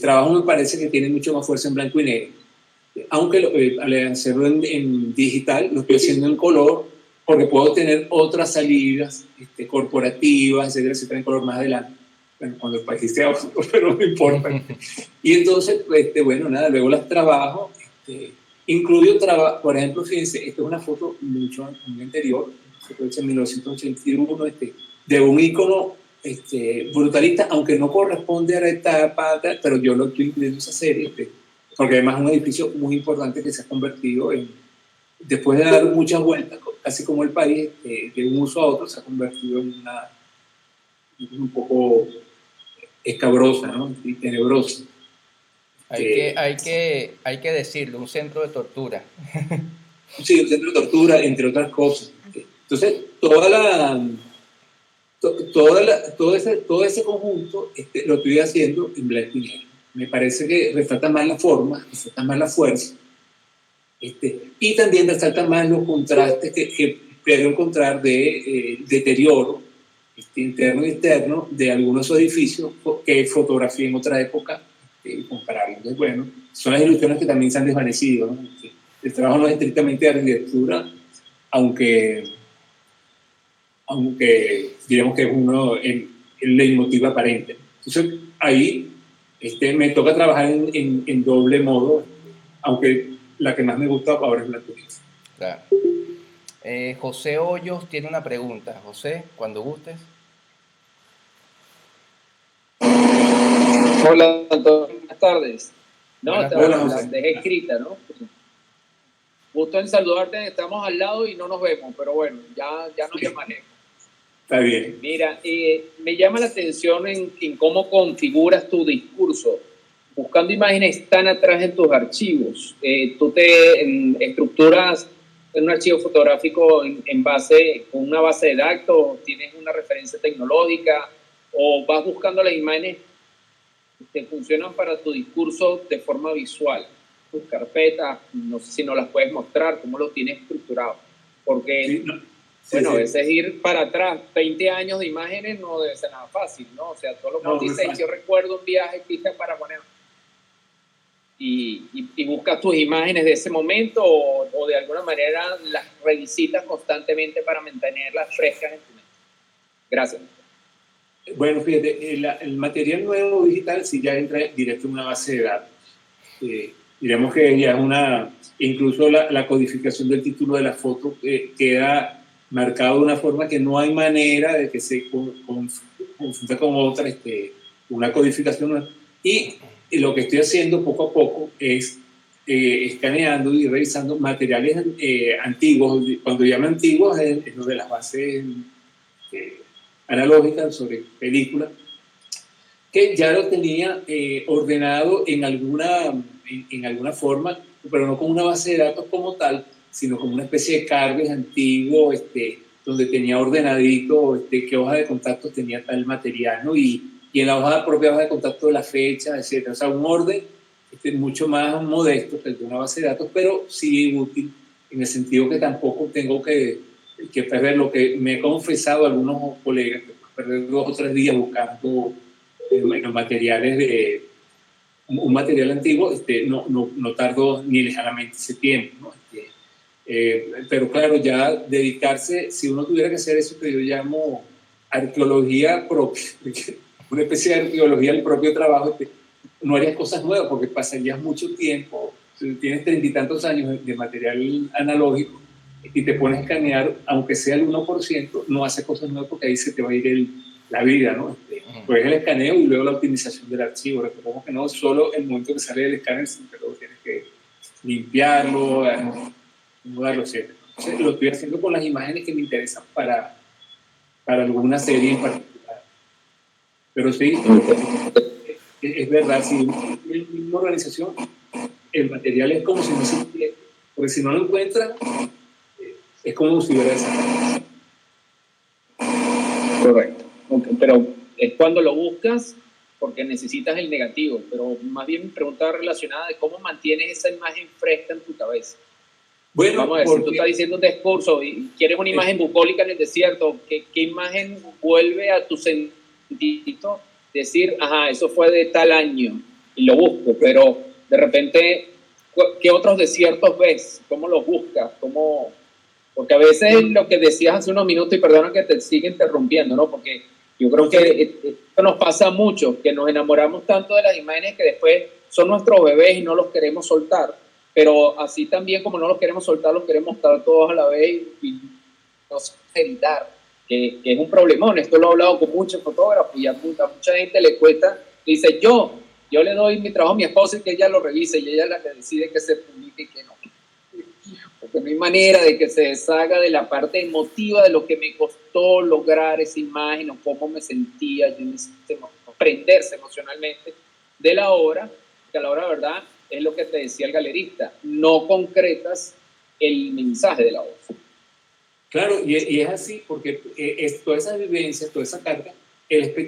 trabajo me parece que tiene mucho más fuerza en blanco y negro. Aunque al hacerlo en digital, lo estoy haciendo en color, porque puedo tener otras salidas corporativas, etcétera, en color más adelante. Bueno, cuando el país esté abajo, pero no importa. Y entonces, bueno, nada, luego las trabajo. Incluyo por ejemplo, fíjense, esta es una foto muy anterior, se puede en 1981, de un ícono brutalista, aunque no corresponde a la etapa, pero yo lo estoy incluyendo en esa serie, porque además es un edificio muy importante que se ha convertido después de dar muchas vueltas, casi como el país, de un uso a otro, se ha convertido en un poco escabrosa, ¿no? Y tenebrosa. Hay que decirlo, un centro de tortura. Sí, un centro de tortura, entre otras cosas. Entonces, todo ese conjunto lo estoy haciendo en blanco y negro. Me parece que resalta más la forma, resalta más la fuerza, y también resalta más los contrastes que puedo encontrar de deterioro interno y externo de algunos edificios que fotografié en otra época compararlos. Entonces, bueno, son las ilusiones que también se han desvanecido, ¿no? El trabajo no es estrictamente de arquitectura, aunque digamos que es el leitmotiv aparente. Entonces, ahí me toca trabajar en doble modo, aunque la que más me gusta ahora es la tuya. Claro. José Hoyos tiene una pregunta. José, cuando gustes. Hola, buenas tardes. No, Hola, la dejé escrita, ¿no? Gusto en saludarte, estamos al lado y no nos vemos, pero bueno, ya nos llamaremos. Está bien. Mira, me llama la atención en cómo configuras tu discurso, buscando imágenes tan atrás en tus archivos. Tú te estructuras en un archivo fotográfico con una base de datos, tienes una referencia tecnológica, o vas buscando las imágenes que funcionan para tu discurso de forma visual? Tus carpetas, no sé si nos las puedes mostrar, cómo lo tienes estructurado. Porque, sí, bueno, sí. a veces ir para atrás, 20 años de imágenes no debe ser nada fácil, ¿no? O sea, todos los dices, yo recuerdo un viaje que hice para poner y buscas tus imágenes de ese momento o de alguna manera las revisitas constantemente para mantenerlas frescas en tu mente. Gracias. Bueno, fíjate, el material nuevo digital sí ya entra directo en una base de datos. Diremos que ya es incluso la codificación del título de la foto queda marcado de una forma que no hay manera de que se confunda con otra, una codificación. Y lo que estoy haciendo poco a poco es escaneando y revisando materiales antiguos. Cuando llamo antiguos es lo de las bases analógicas sobre películas, que ya lo tenía ordenado en alguna forma, pero no como una base de datos como tal, sino como una especie de Carbes antiguo, donde tenía ordenadito qué hoja de contacto tenía tal material, ¿no? Y en la propia hoja de contacto de la fecha, etc. O sea, un orden mucho más modesto que el de una base de datos, pero sí útil, en el sentido que tampoco tengo que perder lo que me he confesado a algunos colegas, que perder 2 o 3 días buscando los materiales de un material antiguo, no tardo ni lejanamente ese tiempo, ¿no? Pero claro, ya dedicarse, si uno tuviera que hacer eso que yo llamo arqueología propia, una especie de arqueología del propio trabajo, no harías cosas nuevas porque pasarías mucho tiempo, si tienes 30 y tantos años de material analógico y te pones a escanear, aunque sea el 1%, no hace cosas nuevas porque ahí se te va a ir la vida, ¿no? Pues el escaneo y luego la optimización del archivo. Recordemos que no solo el momento que sale del escáner, sino que luego tienes que limpiarlo, mudarlo, etc. Entonces, lo estoy haciendo con las imágenes que me interesan para alguna serie en particular. Pero sí, es verdad, si en una organización el material es como si no se tuviera, porque si no lo encuentra, es como si hubiera desaparecido. Correcto. Okay, pero es cuando lo buscas porque necesitas el negativo, pero más bien mi pregunta relacionada de cómo mantienes esa imagen fresca en tu cabeza. Bueno, vamos a ver, si tú estás diciendo un discurso y quieres una imagen bucólica en el desierto, ¿qué imagen vuelve a tu sentido? Decir, ajá, eso fue de tal año y lo busco, pero de repente, ¿qué otros desiertos ves? ¿Cómo los buscas? Porque a veces lo que decías hace unos minutos, y perdona que te siga interrumpiendo, ¿no? Porque yo creo que esto nos pasa mucho, que nos enamoramos tanto de las imágenes que después son nuestros bebés y no los queremos soltar, pero así también como no los queremos soltar, los queremos mostrar todos a la vez y no sé evitar, que es un problemón. Esto lo he hablado con muchos fotógrafos y a mucha gente le cuesta, dice, yo le doy mi trabajo a mi esposa y que ella lo revise y ella es la que decide que se publique y que no. Porque no hay manera de que se deshaga de la parte emotiva de lo que me costó lograr esa imagen o cómo me sentía, yo necesito prenderse emocionalmente de la obra, que a la hora, ¿verdad?, es lo que te decía el galerista, no concretas el mensaje de la obra. Claro, y es así, porque toda esa vivencia, toda esa carga,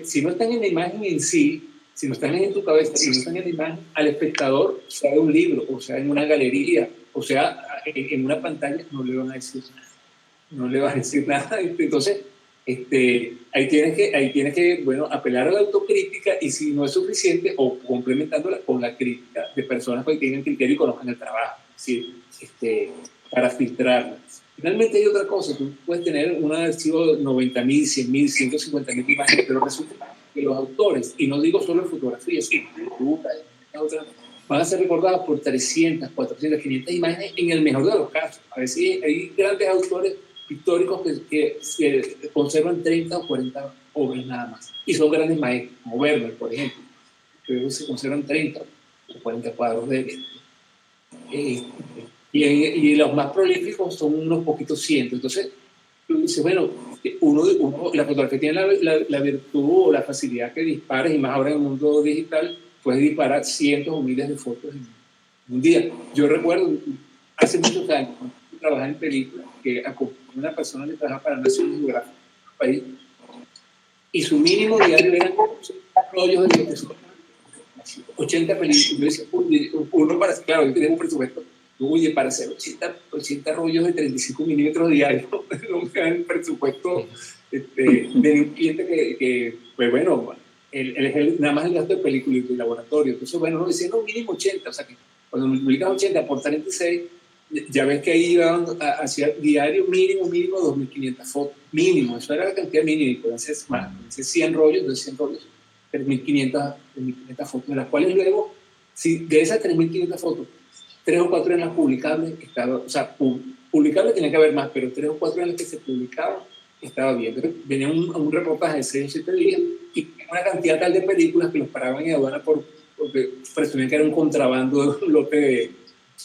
si no están en la imagen en sí, si no están en tu cabeza, si no están en la imagen, al espectador, sea de un libro, o sea en una galería, o sea en una pantalla, no le van a decir nada. No le van a decir nada. Entonces, ahí tienes que, bueno, apelar a la autocrítica y si no es suficiente, o complementándola con la crítica de personas que tienen criterio y conozcan el trabajo, ¿sí? Para filtrarla. Finalmente hay otra cosa, tú puedes tener un archivo de 90.000, 100.000, 150.000 imágenes, pero resulta que los autores, y no digo solo en fotografía, sino en pintura, van a ser recordados por 300, 400, 500 imágenes en el mejor de los casos. A veces hay grandes autores pictóricos que conservan 30 o 40 obras nada más, y son grandes maestros, como Vermeer, por ejemplo, que se conservan 30 o 40 cuadros de él. Y los más prolíficos son unos poquitos cientos. Entonces, tú dices, bueno, la fotografía tiene la virtud o la facilidad que dispares, y más ahora en el mundo digital, puedes disparar cientos o miles de fotos en un día. Yo recuerdo, hace muchos años, cuando trabajaba en películas, que acompañé a una persona que trabajaba para National Geographic, un país, y su mínimo diario eran rollos de 80 películas. Yo decía, uno para, claro, yo tenía un presupuesto, oye, para hacer 80 rollos de 35 milímetros diarios, no me dan el presupuesto de un cliente que pues bueno, nada más el gasto de película y de laboratorio. Entonces, bueno, no, diciendo mínimo 80, o sea que cuando multiplicas 80 por 36, ya ves que ahí iban hacia diario mínimo 2.500 fotos, mínimo, eso era la cantidad mínima, y pueden ser más, pueden ser 100 rollos, 200 rollos, 3.500 fotos, de las cuales luego, si de esas 3.500 fotos, 3 o 4 eran las publicables, o sea, publicables tenía que haber más, pero 3 o 4 eran las que se publicaban, estaba bien. Entonces, venía un reportaje de 6 o 7 días y una cantidad tal de películas que los paraban en aduana porque presumían que era un contrabando de un lote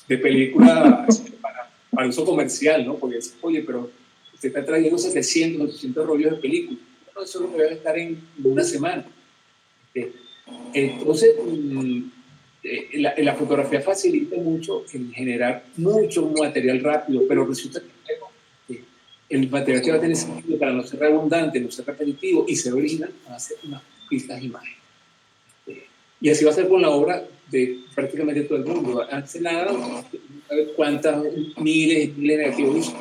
de películas para uso comercial, ¿no? Porque dicen, oye, pero usted está trayendo 700, 800 rollos de películas. No, eso lo debe estar en una semana. Entonces, la fotografía facilita mucho en generar mucho material rápido, pero resulta que el material que va a tener sentido para no ser redundante, no ser repetitivo y ser original, van a ser unas pistas imágenes. Y así va a ser con la obra de prácticamente todo el mundo. Antes nada, cuántas miles y miles de negativos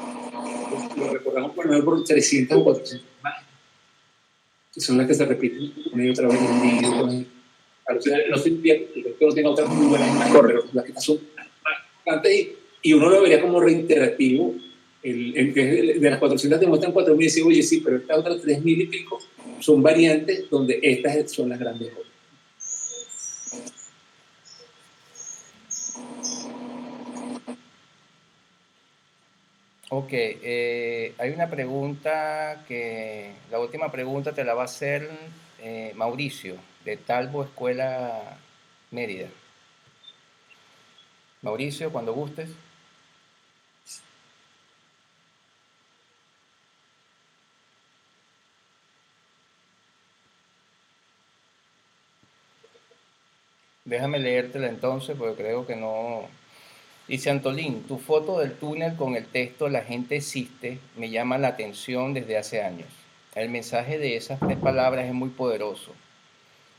lo recordamos por lo menos por 300 o 400 imágenes, que son las que se repiten una y otra vez en vídeo. No significa que no tenga otras muy buenas imágenes, pero las que son más importantes y uno lo vería como reinteractivo. De las 400 te muestran 4.000 y dice, oye, sí, pero estas otras 3.000 y pico son variantes donde estas son las grandes obras. Ok, hay una pregunta la última pregunta te la va a hacer Mauricio, de Talbo Escuela Mérida. Mauricio, cuando gustes. Déjame leértela entonces, porque creo que no. Dice Antolín, tu foto del túnel con el texto "La gente existe" me llama la atención desde hace años. El mensaje de esas 3 palabras es muy poderoso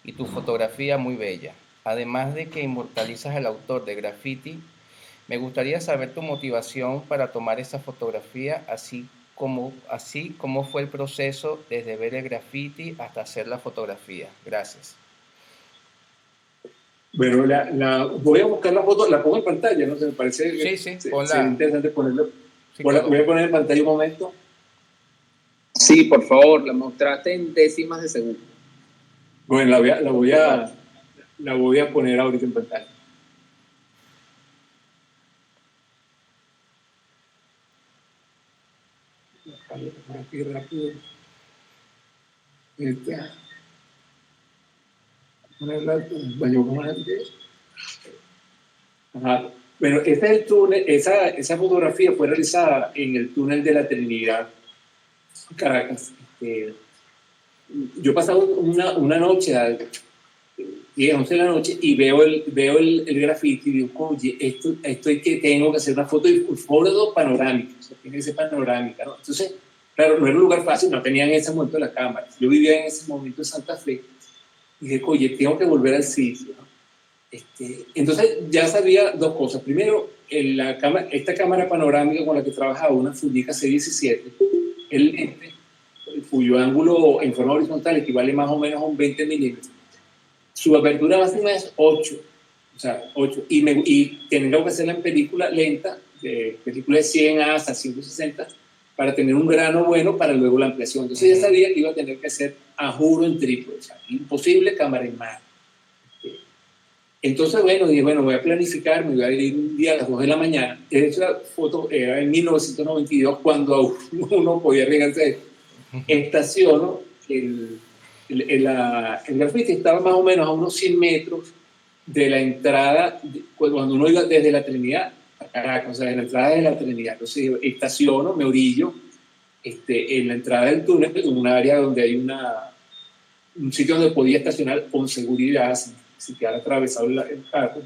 y tu fotografía muy bella. Además de que inmortalizas al autor de graffiti, me gustaría saber tu motivación para tomar esa fotografía, así como fue el proceso desde ver el graffiti hasta hacer la fotografía. Gracias. Bueno, voy a buscar la foto, la pongo en pantalla, ¿no? Se me parece sí, sería interesante ponerlo. Sí, voy a poner en pantalla un momento. Sí, por favor, la mostraste en décimas de segundo. Bueno, la voy a poner ahorita en pantalla. Aquí rápido. Ajá. Bueno, este es el túnel, esa fotografía fue realizada en el túnel de la Trinidad, Caracas. Yo he pasado una noche, 10, 11 de la noche, y veo el graffiti y digo, oye, esto es que tengo que hacer una foto y foto panorámica, o sea, tiene que ser panorámica, ¿no? Entonces, claro, no era un lugar fácil, no tenía en ese momento la cámara. Yo vivía en ese momento en Santa Fe, y dije, oye, tengo que volver al sitio, ¿no? Entonces ya sabía 2 cosas. Primero, esta cámara panorámica con la que trabajaba, una Fujica C17, el lente, cuyo ángulo en forma horizontal equivale más o menos a un 20 milímetros. Su apertura máxima es 8, o sea, 8, y tengo que hacerla en película lenta, película de 100 hasta 160, para tener un grano bueno para luego la ampliación. Entonces ya sabía que iba a tener que hacer a juro en trípode, o sea, imposible cámara en mano. Entonces, dije, voy a planificar, me voy a ir un día a las 2 de la mañana. Esa foto era en 1992, cuando uno podía arriesgarse. Estaciono, el graffiti estaba más o menos a unos 100 metros de la entrada, cuando uno iba desde la Trinidad a Caracas, o sea, de la entrada de la Trinidad. Entonces, estaciono, me orillo en la entrada del túnel, en un área donde hay un sitio donde podía estacionar con seguridad, sin quedar atravesado el carro.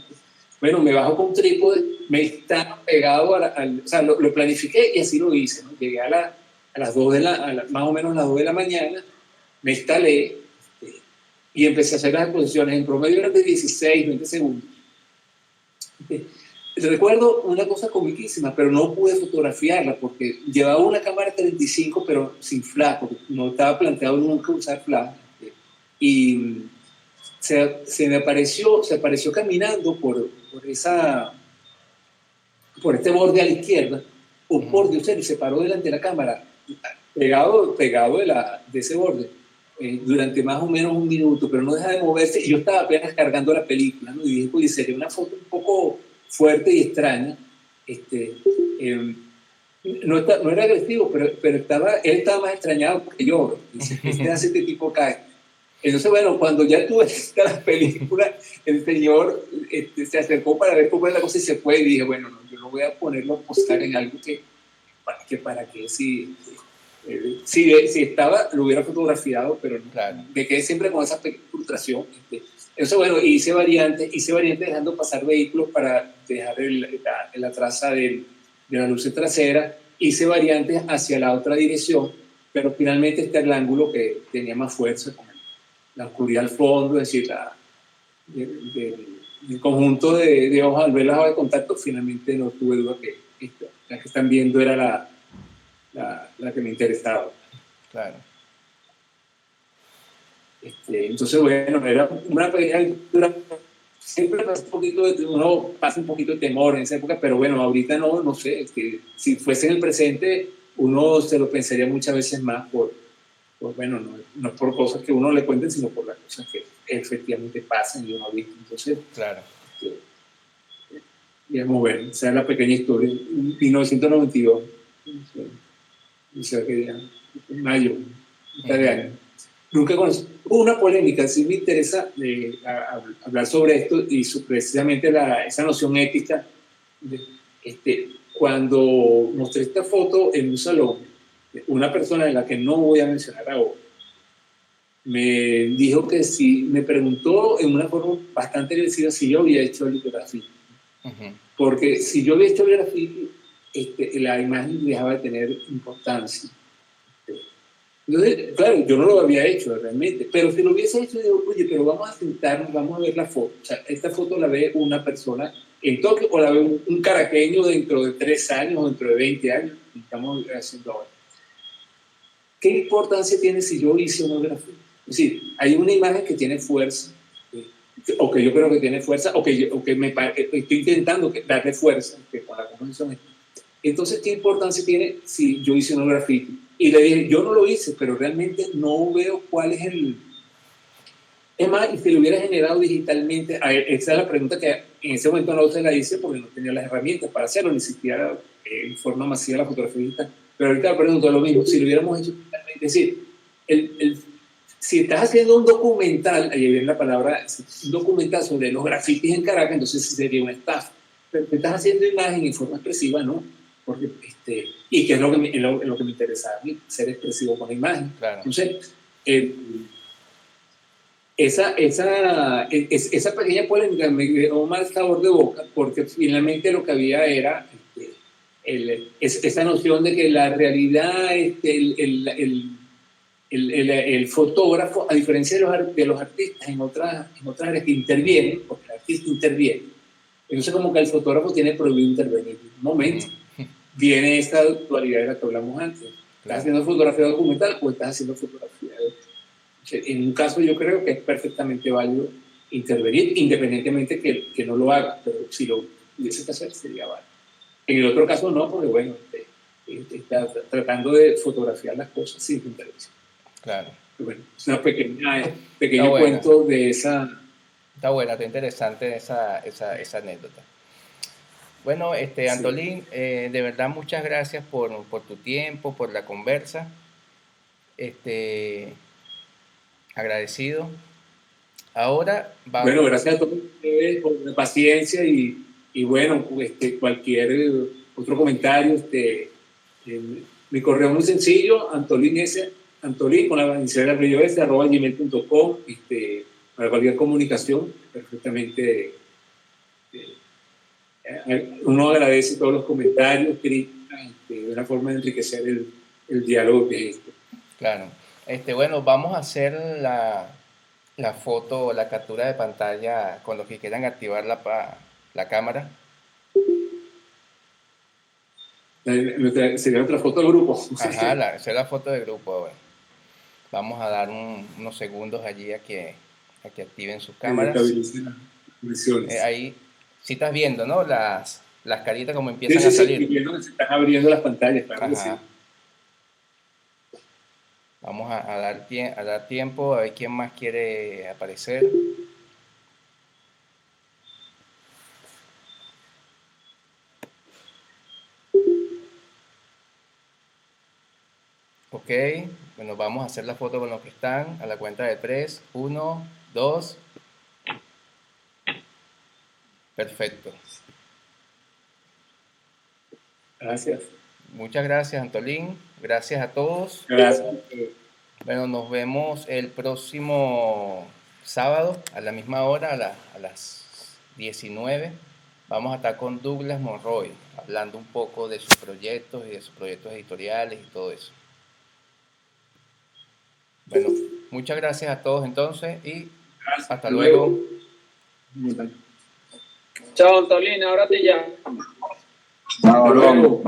Bueno, me bajo con trípode, me está pegado o sea, lo planifiqué y así lo hice, ¿no? Llegué a las 2 más o menos las 2 de la mañana, me instalé y empecé a hacer las exposiciones. En promedio eran de 16, 20 segundos. Recuerdo una cosa comiquísima, pero no pude fotografiarla porque llevaba una cámara 35, pero sin flash, porque no estaba planteado nunca usar flash. Y se apareció caminando por este borde a la izquierda, un borde, y se paró delante de la cámara, pegado de ese borde, durante más o menos un minuto, pero no deja de moverse, y yo estaba apenas cargando la película, ¿no? Y dije, oye, sería una foto un poco fuerte y extraña. No era agresivo, pero él estaba más extrañado que yo. ¿Qué hace este tipo acá? Entonces, bueno, cuando ya tuve la película, el señor se acercó para ver cómo era la cosa y se fue, y dije, bueno, no, yo no voy a ponerlo a postar en algo para que si estaba, lo hubiera fotografiado, pero no, claro. Me quedé siempre con esa frustración. Entonces, bueno, hice variantes dejando pasar vehículos para dejar la traza de la luz trasera, hice variantes hacia la otra dirección, pero finalmente este era el ángulo que tenía más fuerza, con la oscuridad al fondo, es decir, el conjunto de hojas, al ver las hojas de contacto, finalmente no tuve duda que la que están viendo era la que me interesaba. Claro. Entonces, bueno, era una pequeña aventura. Siempre uno pasa un poquito de temor en esa época, pero bueno, ahorita no sé, si fuese en el presente, uno se lo pensaría muchas veces más bueno, no es por cosas que uno le cuenten, sino por las cosas que efectivamente pasan y uno ha visto. Entonces, claro. Digamos, bueno, esa es la pequeña historia. 1992, en mayo, de año. Nunca conocí. Hubo una polémica, sí me interesa hablar sobre esto y precisamente esa noción ética. Cuando mostré esta foto en un salón, una persona de la que no voy a mencionar ahora, me dijo que sí, me preguntó en una forma bastante agresiva si yo había hecho el graffiti. Porque si yo había hecho el graffiti, la imagen dejaba de tener importancia. Entonces, claro, yo no lo había hecho realmente, pero si lo hubiese hecho, digo, oye, pero vamos a sentarnos, vamos a ver la foto. O sea, esta foto la ve una persona en Tokio o la ve un caraqueño dentro de 3 años o dentro de 20 años, estamos haciendo ahora. ¿Qué importancia tiene si yo hice una grafía? Es decir, hay una imagen que tiene fuerza, o que yo creo que tiene fuerza, o que estoy intentando darle fuerza, que con la composición. Entonces, ¿qué importancia tiene si yo hice un graffiti? Y le dije, yo no lo hice, pero realmente no veo cuál es el... Es más, y si lo hubiera generado digitalmente, esa es la pregunta que en ese momento no se la hice porque no tenía las herramientas para hacerlo, ni siquiera en forma masiva la fotografía digital. Pero ahorita le pregunto lo mismo, si lo hubiéramos hecho digitalmente, es decir, si estás haciendo un documental, ahí viene la palabra, un documental sobre los grafitis en Caracas, entonces sería una estafa. Pero si estás haciendo imagen en forma expresiva, ¿no? Porque, y que es lo que me interesaba a mí, ser expresivo con la imagen. Claro. Entonces, esa pequeña polémica me dio mal sabor de boca, porque finalmente lo que había era esa noción de que la realidad, el fotógrafo, a diferencia de los artistas en otras áreas que intervienen, porque el artista interviene, entonces como que el fotógrafo tiene prohibido intervenir. En un momento viene esta dualidad de la que hablamos antes. ¿Estás haciendo fotografía documental o estás haciendo fotografía de... En un caso yo creo que es perfectamente válido intervenir, independientemente que no lo haga, pero si lo hubiese que hacer sería válido. En el otro caso no, porque bueno, está tratando de fotografiar las cosas sin intervención. Claro. Bueno, es una pequeño cuento de esa... Está buena, está interesante esa anécdota. Bueno, Antolín, de verdad muchas gracias por tu tiempo, por la conversa. Agradecido. Ahora vamos. Bueno, gracias a todos ustedes por la paciencia y bueno, cualquier otro comentario, mi correo es muy sencillo, Antolín con la inicial del brillo @gmail.com, para cualquier comunicación, perfectamente. Uno agradece todos los comentarios, críticas, de una forma de enriquecer el diálogo que es esto. Claro. Bueno, vamos a hacer la foto, la captura de pantalla con los que quieran activar la cámara. Sería otra foto del grupo. Ajá, hacer la foto de grupo. Bueno. Vamos a dar unos segundos allí a que activen sus cámaras. Ahí sí estás viendo, ¿no? Las caritas como empiezan a salir. Sí, viendo que se están abriendo las pantallas, claro que sí. Vamos a dar tiempo a ver quién más quiere aparecer. Ok, bueno, vamos a hacer la foto con los que están a la cuenta de 3, 1, 2. Perfecto. Gracias. Muchas gracias, Antolín. Gracias a todos. Gracias. Bueno, nos vemos el próximo sábado a la misma hora, a las 19. Vamos a estar con Douglas Monroy, hablando un poco de sus proyectos y de sus proyectos editoriales y todo eso. Bueno, muchas gracias a todos entonces y hasta luego. Chao, Antolín, ahora te llamo. Chao, luego.